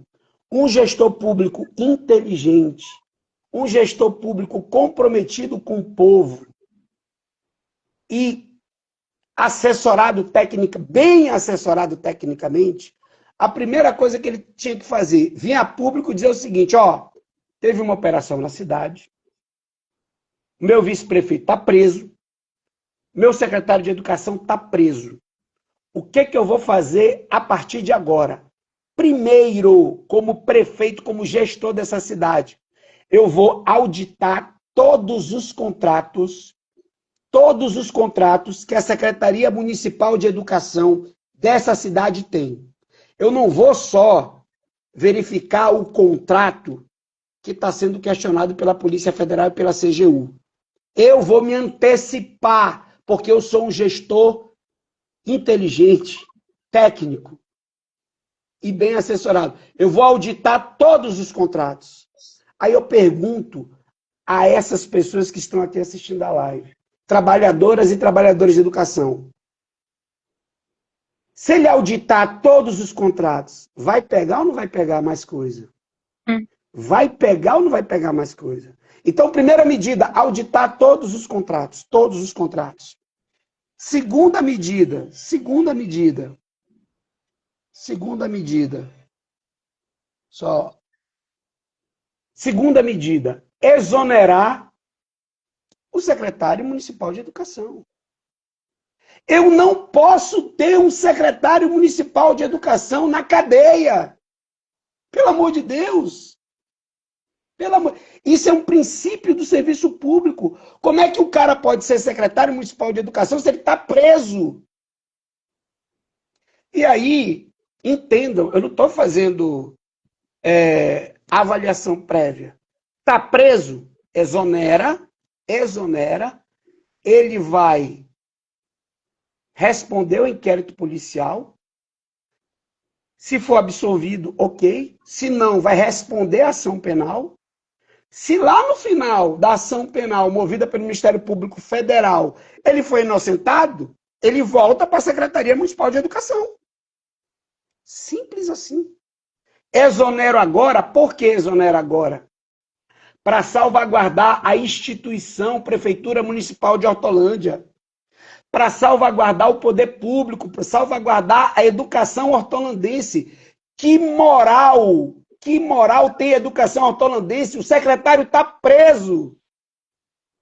um gestor público inteligente, um gestor público comprometido com o povo e bem assessorado tecnicamente, a primeira coisa que ele tinha que fazer, vir a público e dizer o seguinte, teve uma operação na cidade, meu vice-prefeito está preso, meu secretário de educação está preso. O que eu vou fazer a partir de agora? Primeiro, como prefeito, como gestor dessa cidade, eu vou auditar todos os contratos que a Secretaria Municipal de Educação dessa cidade tem. Eu não vou só verificar o contrato que está sendo questionado pela Polícia Federal e pela CGU. Eu vou me antecipar, porque eu sou um gestor inteligente, técnico e bem assessorado. Eu vou auditar todos os contratos. Aí eu pergunto a essas pessoas que estão aqui assistindo a live, trabalhadoras e trabalhadores de educação, se ele auditar todos os contratos, vai pegar ou não vai pegar mais coisa? Vai pegar ou não vai pegar mais coisa? Então, primeira medida, auditar todos os contratos. Todos os contratos. Segunda medida. Segunda medida, exonerar o secretário municipal de educação. Eu não posso ter um secretário municipal de educação na cadeia. Pelo amor de Deus. Isso é um princípio do serviço público. Como é que o cara pode ser secretário municipal de educação se ele está preso? E aí, entendam, eu não estou fazendo avaliação prévia. Está preso? Exonera, ele vai responder ao inquérito policial. Se for absolvido, ok. Se não, vai responder à ação penal. Se lá no final da ação penal movida pelo Ministério Público Federal ele foi inocentado, ele volta para a Secretaria Municipal de Educação. Simples assim. Exonero agora, por que exonero agora? Para salvaguardar a instituição Prefeitura Municipal de Hortolândia. Para salvaguardar o poder público, para salvaguardar a educação hortolandense. Que moral tem a educação hortolandense? O secretário está preso.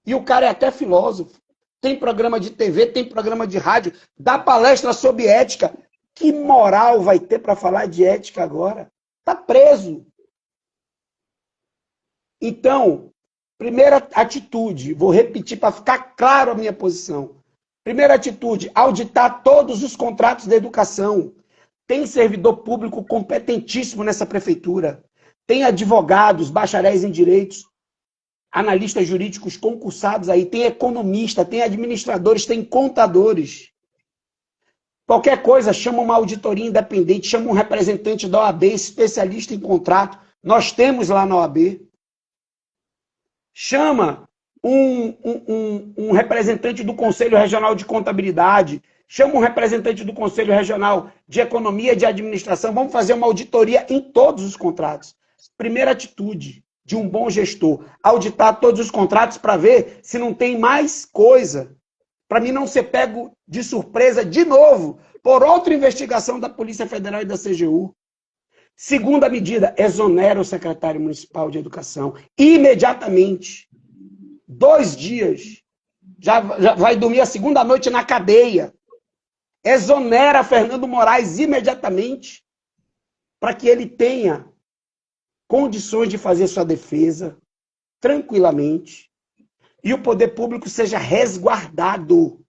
E o cara é até filósofo. Tem programa de TV, tem programa de rádio, dá palestra sobre ética. Que moral vai ter para falar de ética agora? Está preso. Então, primeira atitude, vou repetir para ficar claro a minha posição. Primeira atitude, auditar todos os contratos da educação. Tem servidor público competentíssimo nessa prefeitura. tem advogados, bacharéis em direitos, analistas jurídicos concursados aí, tem economista, tem administradores, tem contadores. Qualquer coisa, chama uma auditoria independente, chama um representante da OAB, especialista em contrato. Nós temos lá na OAB. Chama um representante do Conselho Regional de Contabilidade, chama um representante do Conselho Regional de Economia e de Administração. Vamos fazer uma auditoria em todos os contratos. Primeira atitude de um bom gestor, auditar todos os contratos para ver se não tem mais coisa. Para mim não ser pego de surpresa de novo por outra investigação da Polícia Federal e da CGU. Segunda medida, exonera o secretário municipal de educação. Imediatamente. 2 dias. Já vai dormir a segunda noite na cadeia. Exonera Fernando Moraes imediatamente para que ele tenha condições de fazer sua defesa tranquilamente e o poder público seja resguardado.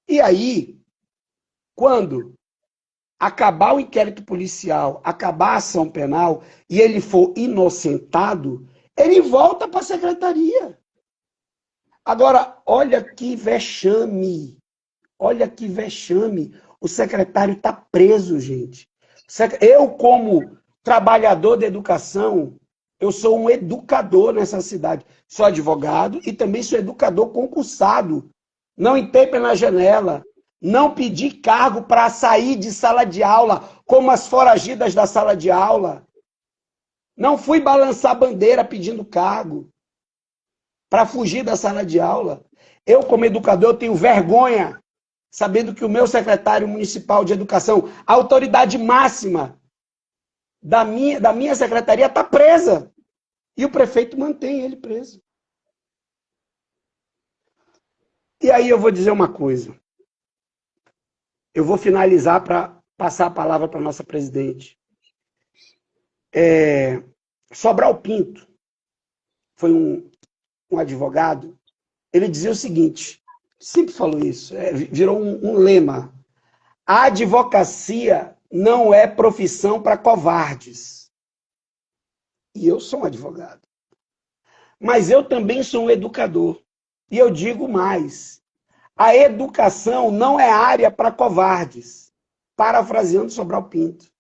E aí, quando acabar o inquérito policial, acabar a ação penal e ele for inocentado, ele volta para a secretaria. Agora, olha que vexame. Olha que vexame. O secretário está preso, gente. Eu, como trabalhador da educação, eu sou um educador nessa cidade. Sou advogado e também sou educador concursado. Não entrei pela janela. Não pedi cargo para sair de sala de aula, como as foragidas da sala de aula. Não fui balançar bandeira pedindo cargo para fugir da sala de aula. Eu, como educador, eu tenho vergonha, sabendo que o meu secretário municipal de educação, a autoridade máxima da minha secretaria, está presa. E o prefeito mantém ele preso. E aí eu vou dizer uma coisa. Eu vou finalizar para passar a palavra para a nossa presidente. Sobral Pinto foi um advogado. Ele dizia o seguinte, sempre falou isso, virou um lema. A advocacia não é profissão para covardes. E eu sou um advogado. Mas eu também sou um educador. E eu digo mais. A educação não é área para covardes. Parafraseando Sobral Pinto.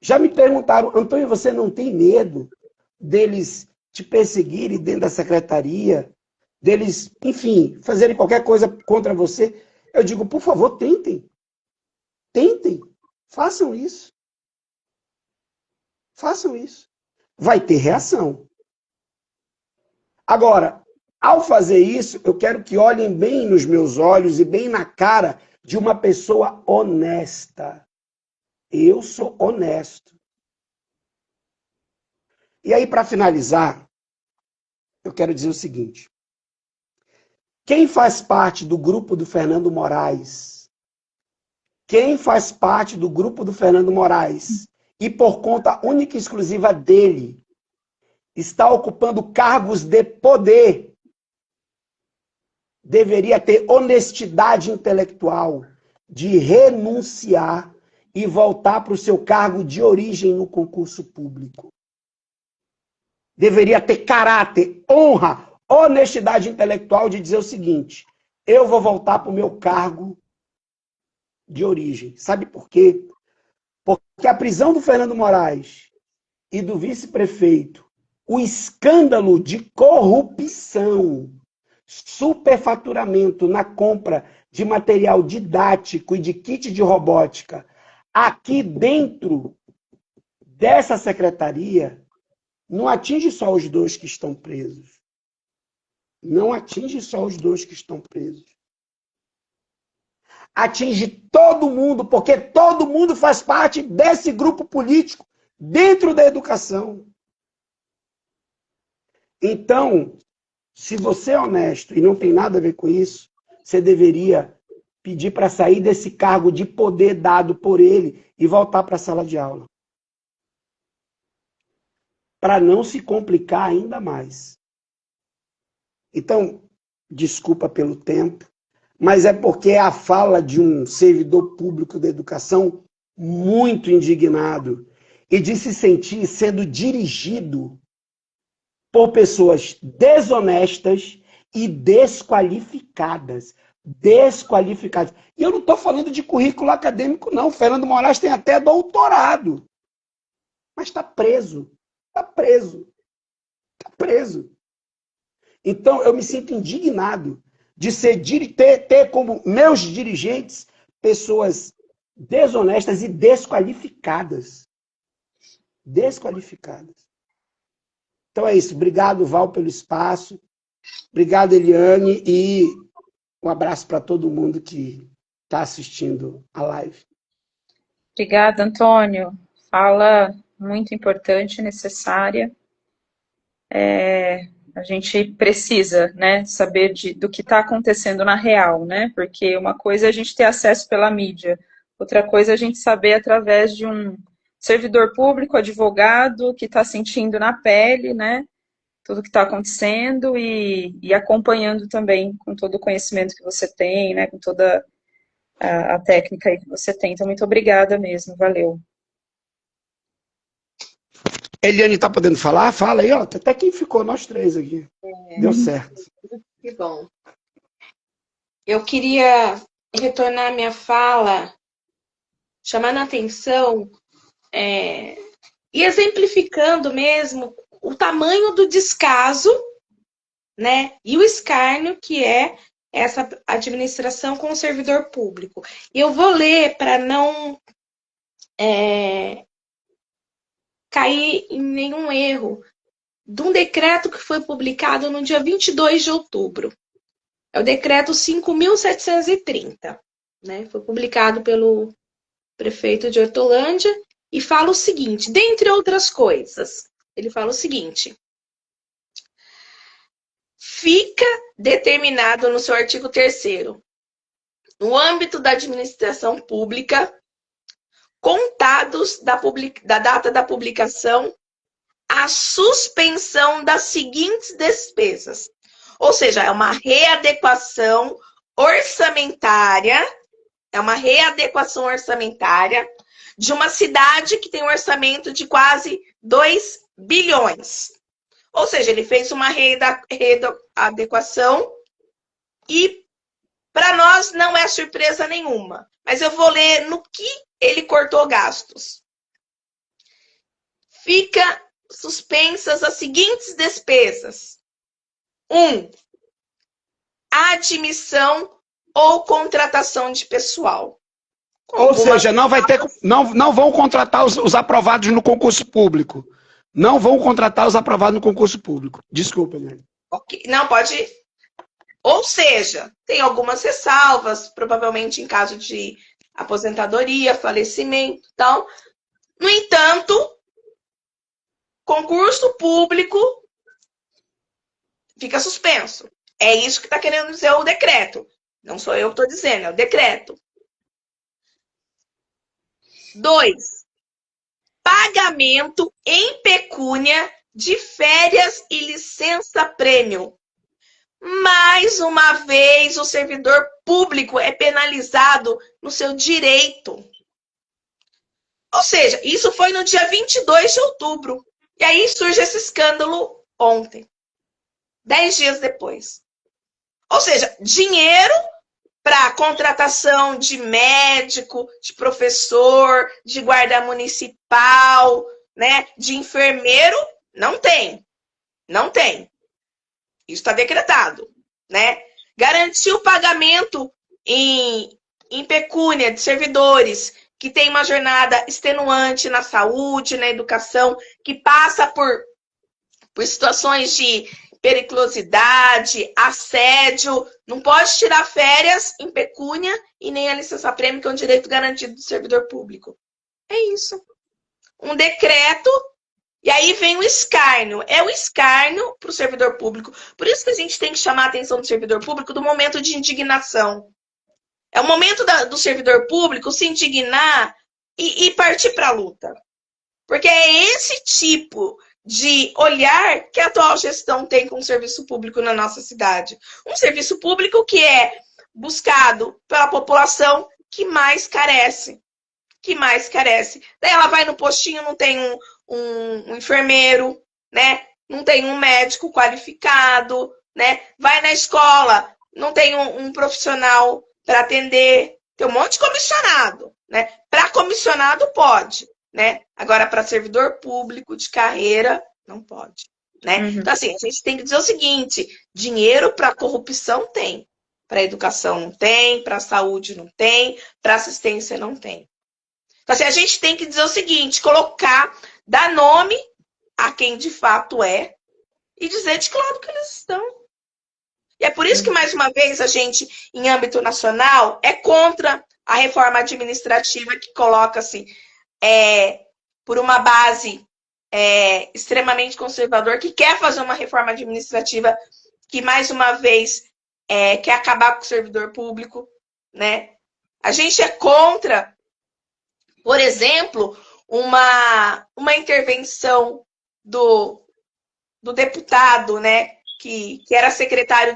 Já me perguntaram, Antônio, você não tem medo deles te perseguirem dentro da secretaria? Deles, enfim, fazerem qualquer coisa contra você? Eu digo, por favor, tentem. Tentem. Façam isso. Façam isso. Vai ter reação. Agora, ao fazer isso, eu quero que olhem bem nos meus olhos e bem na cara de uma pessoa honesta. Eu sou honesto. E aí, para finalizar, eu quero dizer o seguinte. Quem faz parte do grupo do Fernando Moraes, e por conta única e exclusiva dele, está ocupando cargos de poder, deveria ter honestidade intelectual de renunciar e voltar para o seu cargo de origem no concurso público. Deveria ter caráter, honra, honestidade intelectual de dizer o seguinte, eu vou voltar para o meu cargo de origem. Sabe por quê? Porque a prisão do Fernando Moraes e do vice-prefeito, o escândalo de corrupção, superfaturamento na compra de material didático e de kit de robótica, aqui dentro dessa secretaria, não atinge só os 2 que estão presos. Não atinge só os 2 que estão presos. Atinge todo mundo, porque todo mundo faz parte desse grupo político dentro da educação. Então, se você é honesto e não tem nada a ver com isso, você deveria pedir para sair desse cargo de poder dado por ele e voltar para a sala de aula. Para não se complicar ainda mais. Então, desculpa pelo tempo, mas é porque é a fala de um servidor público da educação muito indignado e de se sentir sendo dirigido por pessoas desonestas e desqualificadas. Desqualificadas. E eu não estou falando de currículo acadêmico, não. Fernando Moraes tem até doutorado. Mas está preso. Está preso. Está preso. Então, eu me sinto indignado de ter como meus dirigentes pessoas desonestas e desqualificadas. Desqualificadas. Então é isso. Obrigado, Val, pelo espaço. Obrigado, Eliane. E um abraço para todo mundo que está assistindo a live. Obrigada, Antônio. Fala muito importante, necessária. A gente precisa, né, saber do que está acontecendo na real, né? Porque uma coisa é a gente ter acesso pela mídia, outra coisa é a gente saber através de um servidor público, advogado, que está sentindo na pele, né, tudo que está acontecendo e acompanhando também com todo o conhecimento que você tem, né, com toda a técnica aí que você tem. Então, muito obrigada mesmo, valeu. Eliane está podendo falar? Fala aí, ó. Até quem ficou, nós três aqui. Deu certo. Que bom. Eu queria retornar a minha fala, chamando a atenção e exemplificando mesmo o tamanho do descaso, né, e o escárnio que é essa administração com o servidor público. E eu vou ler para não cair em nenhum erro, de um decreto que foi publicado no dia 22 de outubro. É o decreto 5.730, né? Foi publicado pelo prefeito de Hortolândia e fala o seguinte, dentre outras coisas, ele fala o seguinte: fica determinado no seu artigo 3º, no âmbito da administração pública, contados da data da publicação, a suspensão das seguintes despesas. Ou seja, é uma readequação orçamentária, de uma cidade que tem um orçamento de quase 2 bilhões. Ou seja, ele fez uma readequação e para nós não é surpresa nenhuma. Mas eu vou ler no que ele cortou gastos. Fica suspensas as seguintes despesas. 1. Admissão ou contratação de pessoal. Ou seja, não vão contratar os aprovados no concurso público. Não vão contratar os aprovados no concurso público. Desculpa, Eliane. Ok, não pode. Ou seja, tem algumas ressalvas, provavelmente em caso de aposentadoria, falecimento e tal. No entanto, concurso público fica suspenso. É isso que está querendo dizer o decreto. Não sou eu que estou dizendo, é o decreto. 2. Pagamento em pecúnia de férias e licença-prêmio. Mais uma vez, o servidor público é penalizado no seu direito. Ou seja, isso foi no dia 22 de outubro. E aí surge esse escândalo ontem, 10 dias depois. Ou seja, dinheiro para contratação de médico, de professor, de guarda municipal, né, de enfermeiro, não tem. Não tem. Isso está decretado, né? Garantir o pagamento em pecúnia de servidores que tem uma jornada extenuante na saúde, na educação, que passa por situações de periculosidade, assédio, não pode tirar férias em pecúnia e nem a licença-prêmio, que é um direito garantido do servidor público. É isso. Um decreto, e aí vem o escárnio. É o escárnio para o servidor público. Por isso que a gente tem que chamar a atenção do servidor público do momento de indignação. É o momento do servidor público se indignar e partir para a luta. Porque é esse tipo de olhar que a atual gestão tem com o serviço público na nossa cidade. Um serviço público que é buscado pela população que mais carece. que mais carece. Daí ela vai no postinho, não tem um enfermeiro, né? Não tem um médico qualificado, né? Vai na escola, não tem um profissional para atender. Tem um monte de comissionado, né? Para comissionado pode, né? Agora, para servidor público de carreira, não pode, né? Uhum. Então, assim, a gente tem que dizer o seguinte: dinheiro para corrupção tem, para educação não tem, para saúde não tem, para assistência não tem. Então, assim, a gente tem que dizer o seguinte: colocar, dar nome a quem de fato é e dizer de que lado que eles estão. E é por isso que, mais uma vez, a gente, em âmbito nacional, é contra a reforma administrativa que coloca, assim, por uma base extremamente conservador, que quer fazer uma reforma administrativa que, mais uma vez, quer acabar com o servidor público, né? A gente é contra, por exemplo, uma intervenção do deputado, né, que era secretário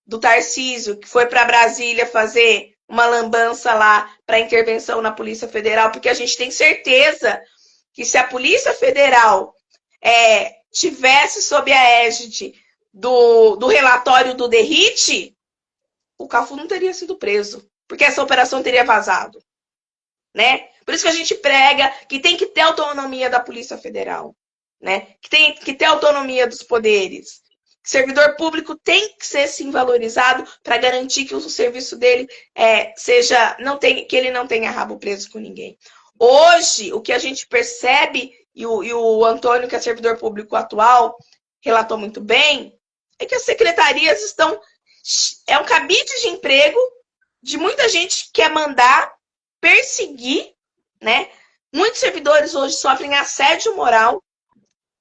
do Tarcísio, que foi para Brasília fazer uma lambança lá para intervenção na Polícia Federal, porque a gente tem certeza que se a Polícia Federal tivesse sob a égide do relatório do DERIT, o Cafu não teria sido preso, porque essa operação teria vazado, né? Por isso que a gente prega que tem que ter autonomia da Polícia Federal, né? Que tem que ter autonomia dos poderes. O servidor público tem que ser sim valorizado para garantir que o serviço dele que ele não tenha rabo preso com ninguém. Hoje, o que a gente percebe, e o Antônio, que é servidor público atual, relatou muito bem, é que as secretarias estão... É um cabide de emprego de muita gente que quer mandar, perseguir, né? Muitos servidores hoje sofrem assédio moral.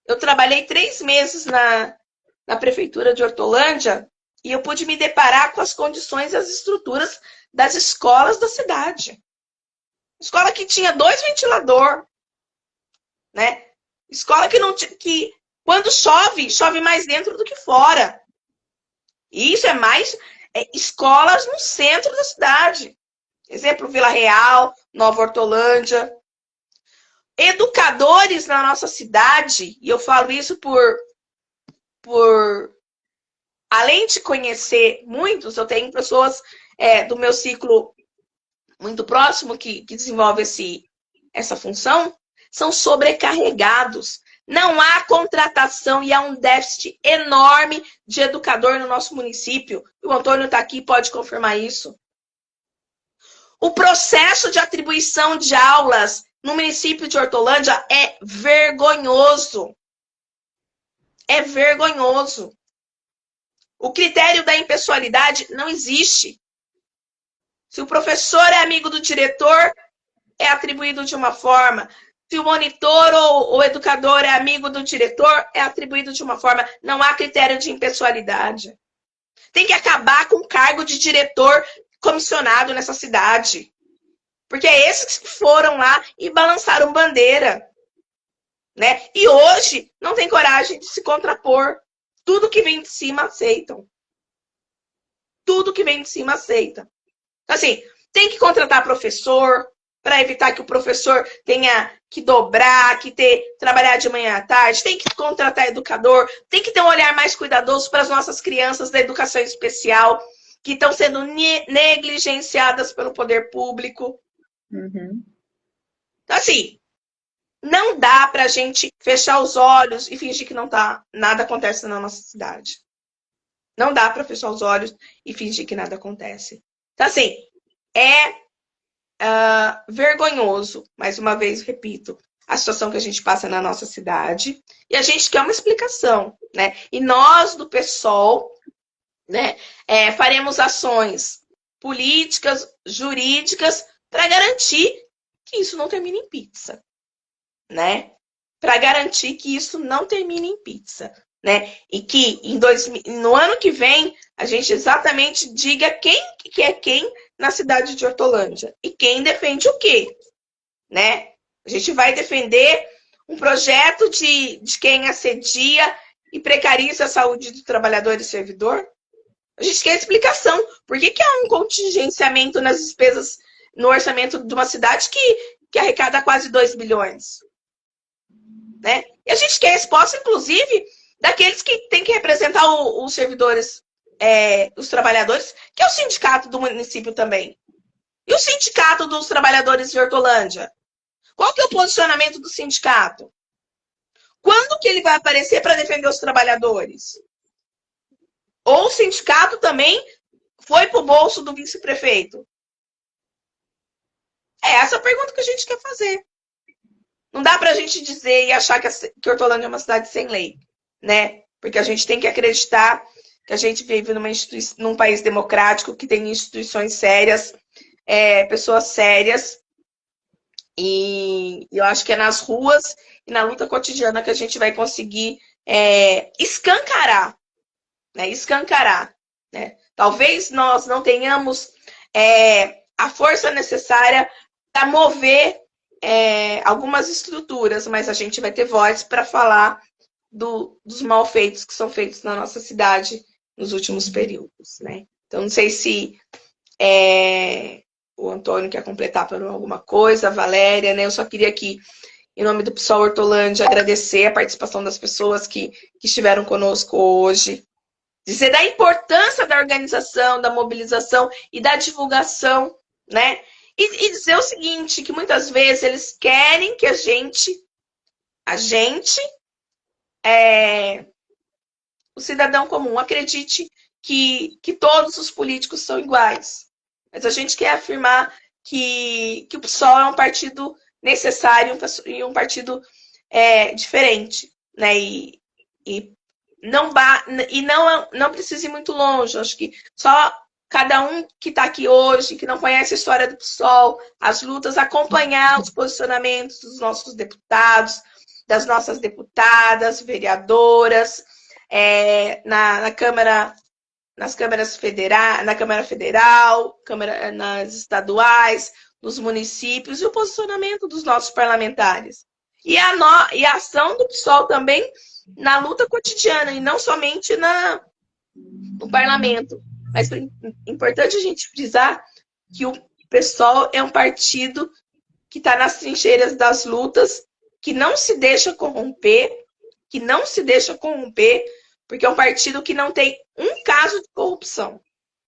Eu trabalhei 3 meses na prefeitura de Hortolândia e eu pude me deparar com as condições e as estruturas das escolas da cidade. Escola que tinha 2 ventiladores, né? Escola que quando chove mais dentro do que fora. E isso é mais escolas no centro da cidade. Exemplo, Vila Real, Nova Hortolândia. Educadores na nossa cidade, e eu falo isso por além de conhecer muitos, eu tenho pessoas do meu ciclo muito próximo que desenvolve essa função, são sobrecarregados. Não há contratação e há um déficit enorme de educador no nosso município. O Antônio está aqui e pode confirmar isso. O processo de atribuição de aulas no município de Hortolândia é vergonhoso. É vergonhoso. O critério da impessoalidade não existe. Se o professor é amigo do diretor, é atribuído de uma forma. Se o monitor ou o educador é amigo do diretor, é atribuído de uma forma. Não há critério de impessoalidade. Tem que acabar com o cargo de diretor comissionado nessa cidade. Porque é esses que foram lá e balançaram bandeira, né? E hoje não tem coragem de se contrapor. Tudo que vem de cima aceitam. Tudo que vem de cima aceita. Assim, tem que contratar professor para evitar que o professor tenha que dobrar, trabalhar de manhã à tarde. Tem que contratar educador. Tem que ter um olhar mais cuidadoso para as nossas crianças da educação especial que estão sendo negligenciadas pelo poder público. Uhum. Então, assim, não dá pra gente fechar os olhos e fingir que nada acontece na nossa cidade. Não dá pra fechar os olhos e fingir que nada acontece. Então, assim, vergonhoso, mais uma vez, repito, a situação que a gente passa na nossa cidade e a gente quer uma explicação, né? E nós, do PSOL, né, faremos ações políticas, jurídicas, para garantir que isso não termine em pizza, né? Para garantir que isso não termine em pizza, né? E que no ano que vem a gente exatamente diga quem que é quem na cidade de Hortolândia e quem defende o quê, né? A gente vai defender um projeto de quem assedia e precariza a saúde do trabalhador e servidor. A gente quer explicação. Por que há um contingenciamento nas despesas no orçamento de uma cidade que arrecada quase 2 bilhões. Né? E a gente quer resposta, inclusive, daqueles que têm que representar os servidores, os trabalhadores, que é o sindicato do município também. E o sindicato dos trabalhadores de Hortolândia? Qual que é o posicionamento do sindicato? Quando que ele vai aparecer para defender os trabalhadores? Ou o sindicato também foi para o bolso do vice-prefeito? É essa a pergunta que a gente quer fazer. Não dá para a gente dizer e achar que Hortolândia é uma cidade sem lei, né? Porque a gente tem que acreditar que a gente vive num país democrático, que tem instituições sérias, pessoas sérias, e eu acho que é nas ruas e na luta cotidiana que a gente vai conseguir escancarar, né? Escancarar, né? Talvez nós não tenhamos a força necessária para mover algumas estruturas, mas a gente vai ter voz para falar dos malfeitos que são feitos na nossa cidade nos últimos períodos, né? Então, não sei se o Antônio quer completar por alguma coisa, a Valéria, né? Eu só queria aqui, em nome do PSOL Hortolândia, agradecer a participação das pessoas que estiveram conosco hoje, dizer da importância da organização, da mobilização e da divulgação, né? E dizer o seguinte, que muitas vezes eles querem que a gente, o cidadão comum, acredite que todos os políticos são iguais. Mas a gente quer afirmar que o PSOL é um partido necessário e um partido diferente, né? E não precisa ir muito longe. Acho que só cada um que está aqui hoje, que não conhece a história do PSOL, as lutas, acompanhar os posicionamentos dos nossos deputados, das nossas deputadas, vereadoras, na Câmara, nas câmaras federais, na Câmara Federal, nas estaduais, nos municípios, e o posicionamento dos nossos parlamentares. E a ação do PSOL também na luta cotidiana, e não somente no parlamento. Mas é importante a gente frisar que o PSOL é um partido que está nas trincheiras das lutas, que não se deixa corromper, porque é um partido que não tem um caso de corrupção.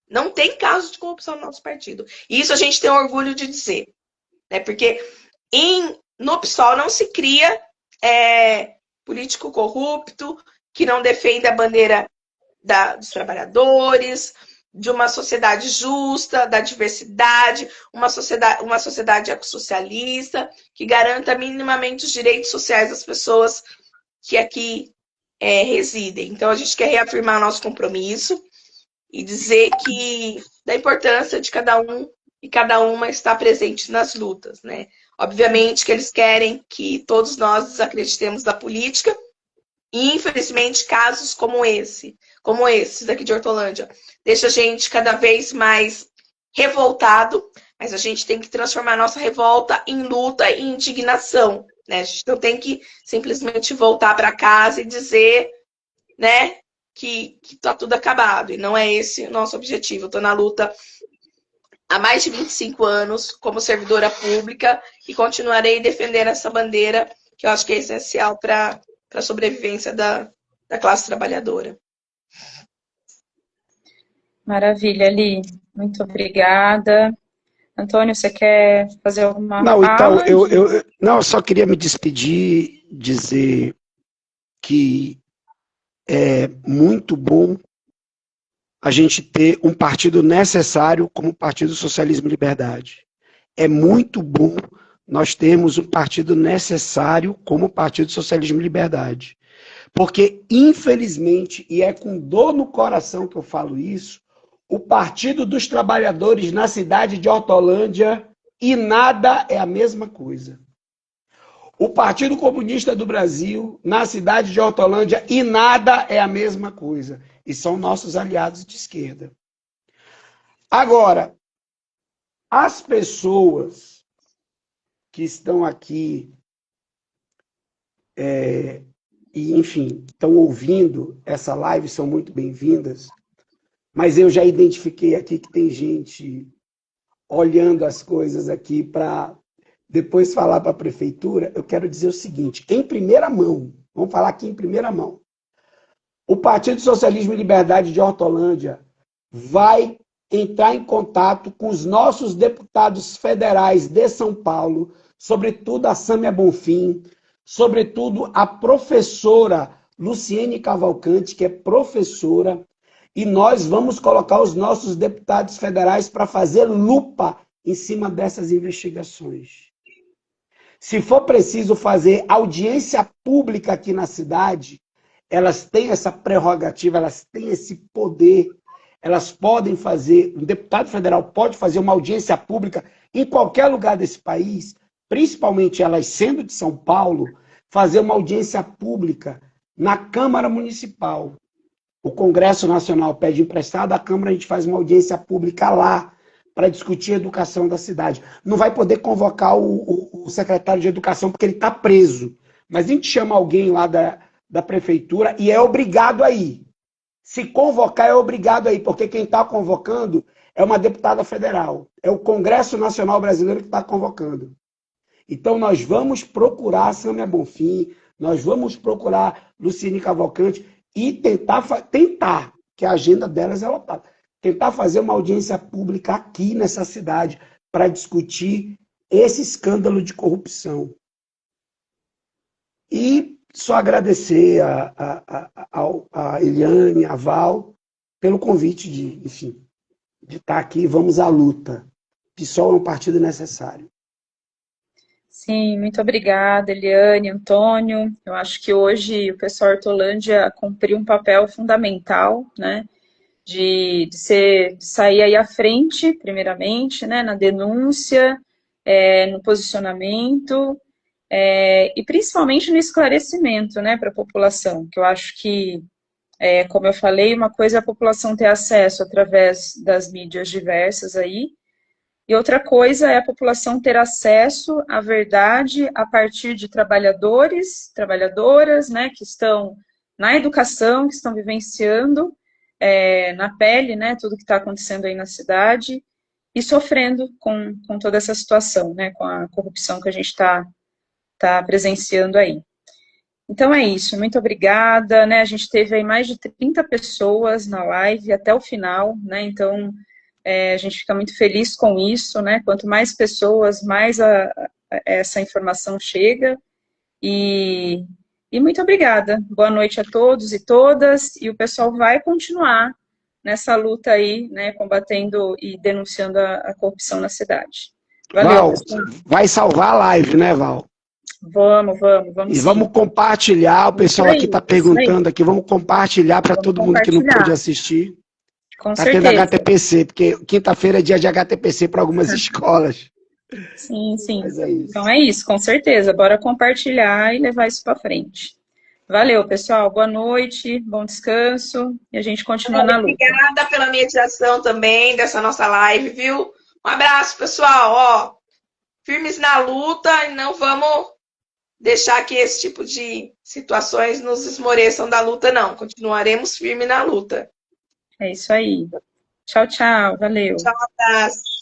Não tem caso de corrupção no nosso partido. E isso a gente tem orgulho de dizer. Né? Porque no PSOL não se cria político corrupto, que não defende a bandeira dos trabalhadores, de uma sociedade justa, da diversidade, uma sociedade ecossocialista, que garanta minimamente os direitos sociais das pessoas que aqui residem. Então, a gente quer reafirmar nosso compromisso e dizer da importância de cada um e cada uma estar presente nas lutas, né? Obviamente que eles querem que todos nós desacreditemos da política, e, infelizmente, casos como esses daqui de Hortolândia, deixa a gente cada vez mais revoltado, mas a gente tem que transformar a nossa revolta em luta e indignação, né? A gente não tem que simplesmente voltar para casa e dizer, né, que está tudo acabado, e não é esse o nosso objetivo. Eu estou na luta há mais de 25 anos como servidora pública e continuarei defendendo essa bandeira, que eu acho que é essencial para a sobrevivência da classe trabalhadora. Maravilha, Li. Muito obrigada. Antônio, você quer fazer alguma fala? Não, eu só queria me despedir, dizer que é muito bom a gente ter um partido necessário como o Partido Socialismo e Liberdade. É muito bom nós termos um partido necessário como o Partido Socialismo e Liberdade. Porque, infelizmente, e é com dor no coração que eu falo isso, o Partido dos Trabalhadores na cidade de Hortolândia e nada é a mesma coisa. O Partido Comunista do Brasil na cidade de Hortolândia e nada é a mesma coisa. E são nossos aliados de esquerda. Agora, as pessoas que estão aqui e, enfim, estão ouvindo essa live são muito bem-vindas, mas eu já identifiquei aqui que tem gente olhando as coisas aqui para depois falar para a prefeitura, eu quero dizer o seguinte, em primeira mão, vamos falar aqui em primeira mão, o Partido Socialismo e Liberdade de Hortolândia vai entrar em contato com os nossos deputados federais de São Paulo, sobretudo a Sâmia Bonfim, sobretudo a professora Luciene Cavalcante, que é professora, e nós vamos colocar os nossos deputados federais para fazer lupa em cima dessas investigações. Se for preciso fazer audiência pública aqui na cidade, elas têm essa prerrogativa, elas têm esse poder, elas podem fazer, um deputado federal pode fazer uma audiência pública em qualquer lugar desse país, principalmente elas sendo de São Paulo, fazer uma audiência pública na Câmara Municipal. O Congresso Nacional pede emprestado, a Câmara a gente faz uma audiência pública lá, para discutir a educação da cidade. Não vai poder convocar o secretário de Educação, porque ele está preso. Mas a gente chama alguém lá da prefeitura e é obrigado a ir. Se convocar, é obrigado a ir, porque quem está convocando é uma deputada federal. É o Congresso Nacional Brasileiro que está convocando. Então, nós vamos procurar a Sâmia Bonfim, nós vamos procurar Luciene Cavalcante e tentar, que a agenda delas é lotada, tentar fazer uma audiência pública aqui nessa cidade para discutir esse escândalo de corrupção. E só agradecer a Eliane, a Val, pelo convite de estar aqui. Vamos à luta. PSOL é um partido necessário. Sim, muito obrigada, Eliane, Antônio. Eu acho que hoje o pessoal Hortolândia cumpriu um papel fundamental, né? De sair aí à frente, primeiramente, né, na denúncia, no posicionamento, e principalmente no esclarecimento, né, para a população, que eu acho que, como eu falei, uma coisa é a população ter acesso através das mídias diversas aí, e outra coisa é a população ter acesso à verdade a partir de trabalhadores, trabalhadoras, né, que estão na educação, que estão vivenciando na pele, né, tudo que está acontecendo aí na cidade e sofrendo com toda essa situação, né, com a corrupção que a gente está presenciando aí. Então é isso, muito obrigada, né, a gente teve aí mais de 30 pessoas na live até o final, né, então a gente fica muito feliz com isso, né, quanto mais pessoas, mais essa informação chega e muito obrigada. Boa noite a todos e todas. E o pessoal vai continuar nessa luta aí, né, combatendo e denunciando a corrupção na cidade. Valeu, Val, vai salvar a live, né, Val? Vamos E sim. vamos compartilhar, o pessoal aqui está perguntando aqui, vamos compartilhar para todo mundo que não pôde assistir. Com certeza. Tá tendo HTPC, porque quinta-feira é dia de HTPC para algumas escolas. Sim. Mas é isso. Então é isso, com certeza. Bora compartilhar e levar isso para frente. Valeu, pessoal. Boa noite, bom descanso e a gente continua na luta. Obrigada pela mediação também dessa nossa live, viu? Um abraço, pessoal. Ó, firmes na luta e não vamos deixar que esse tipo de situações nos esmoreçam da luta, não. Continuaremos firmes na luta. É isso aí. Tchau, valeu. Tchau, abraço.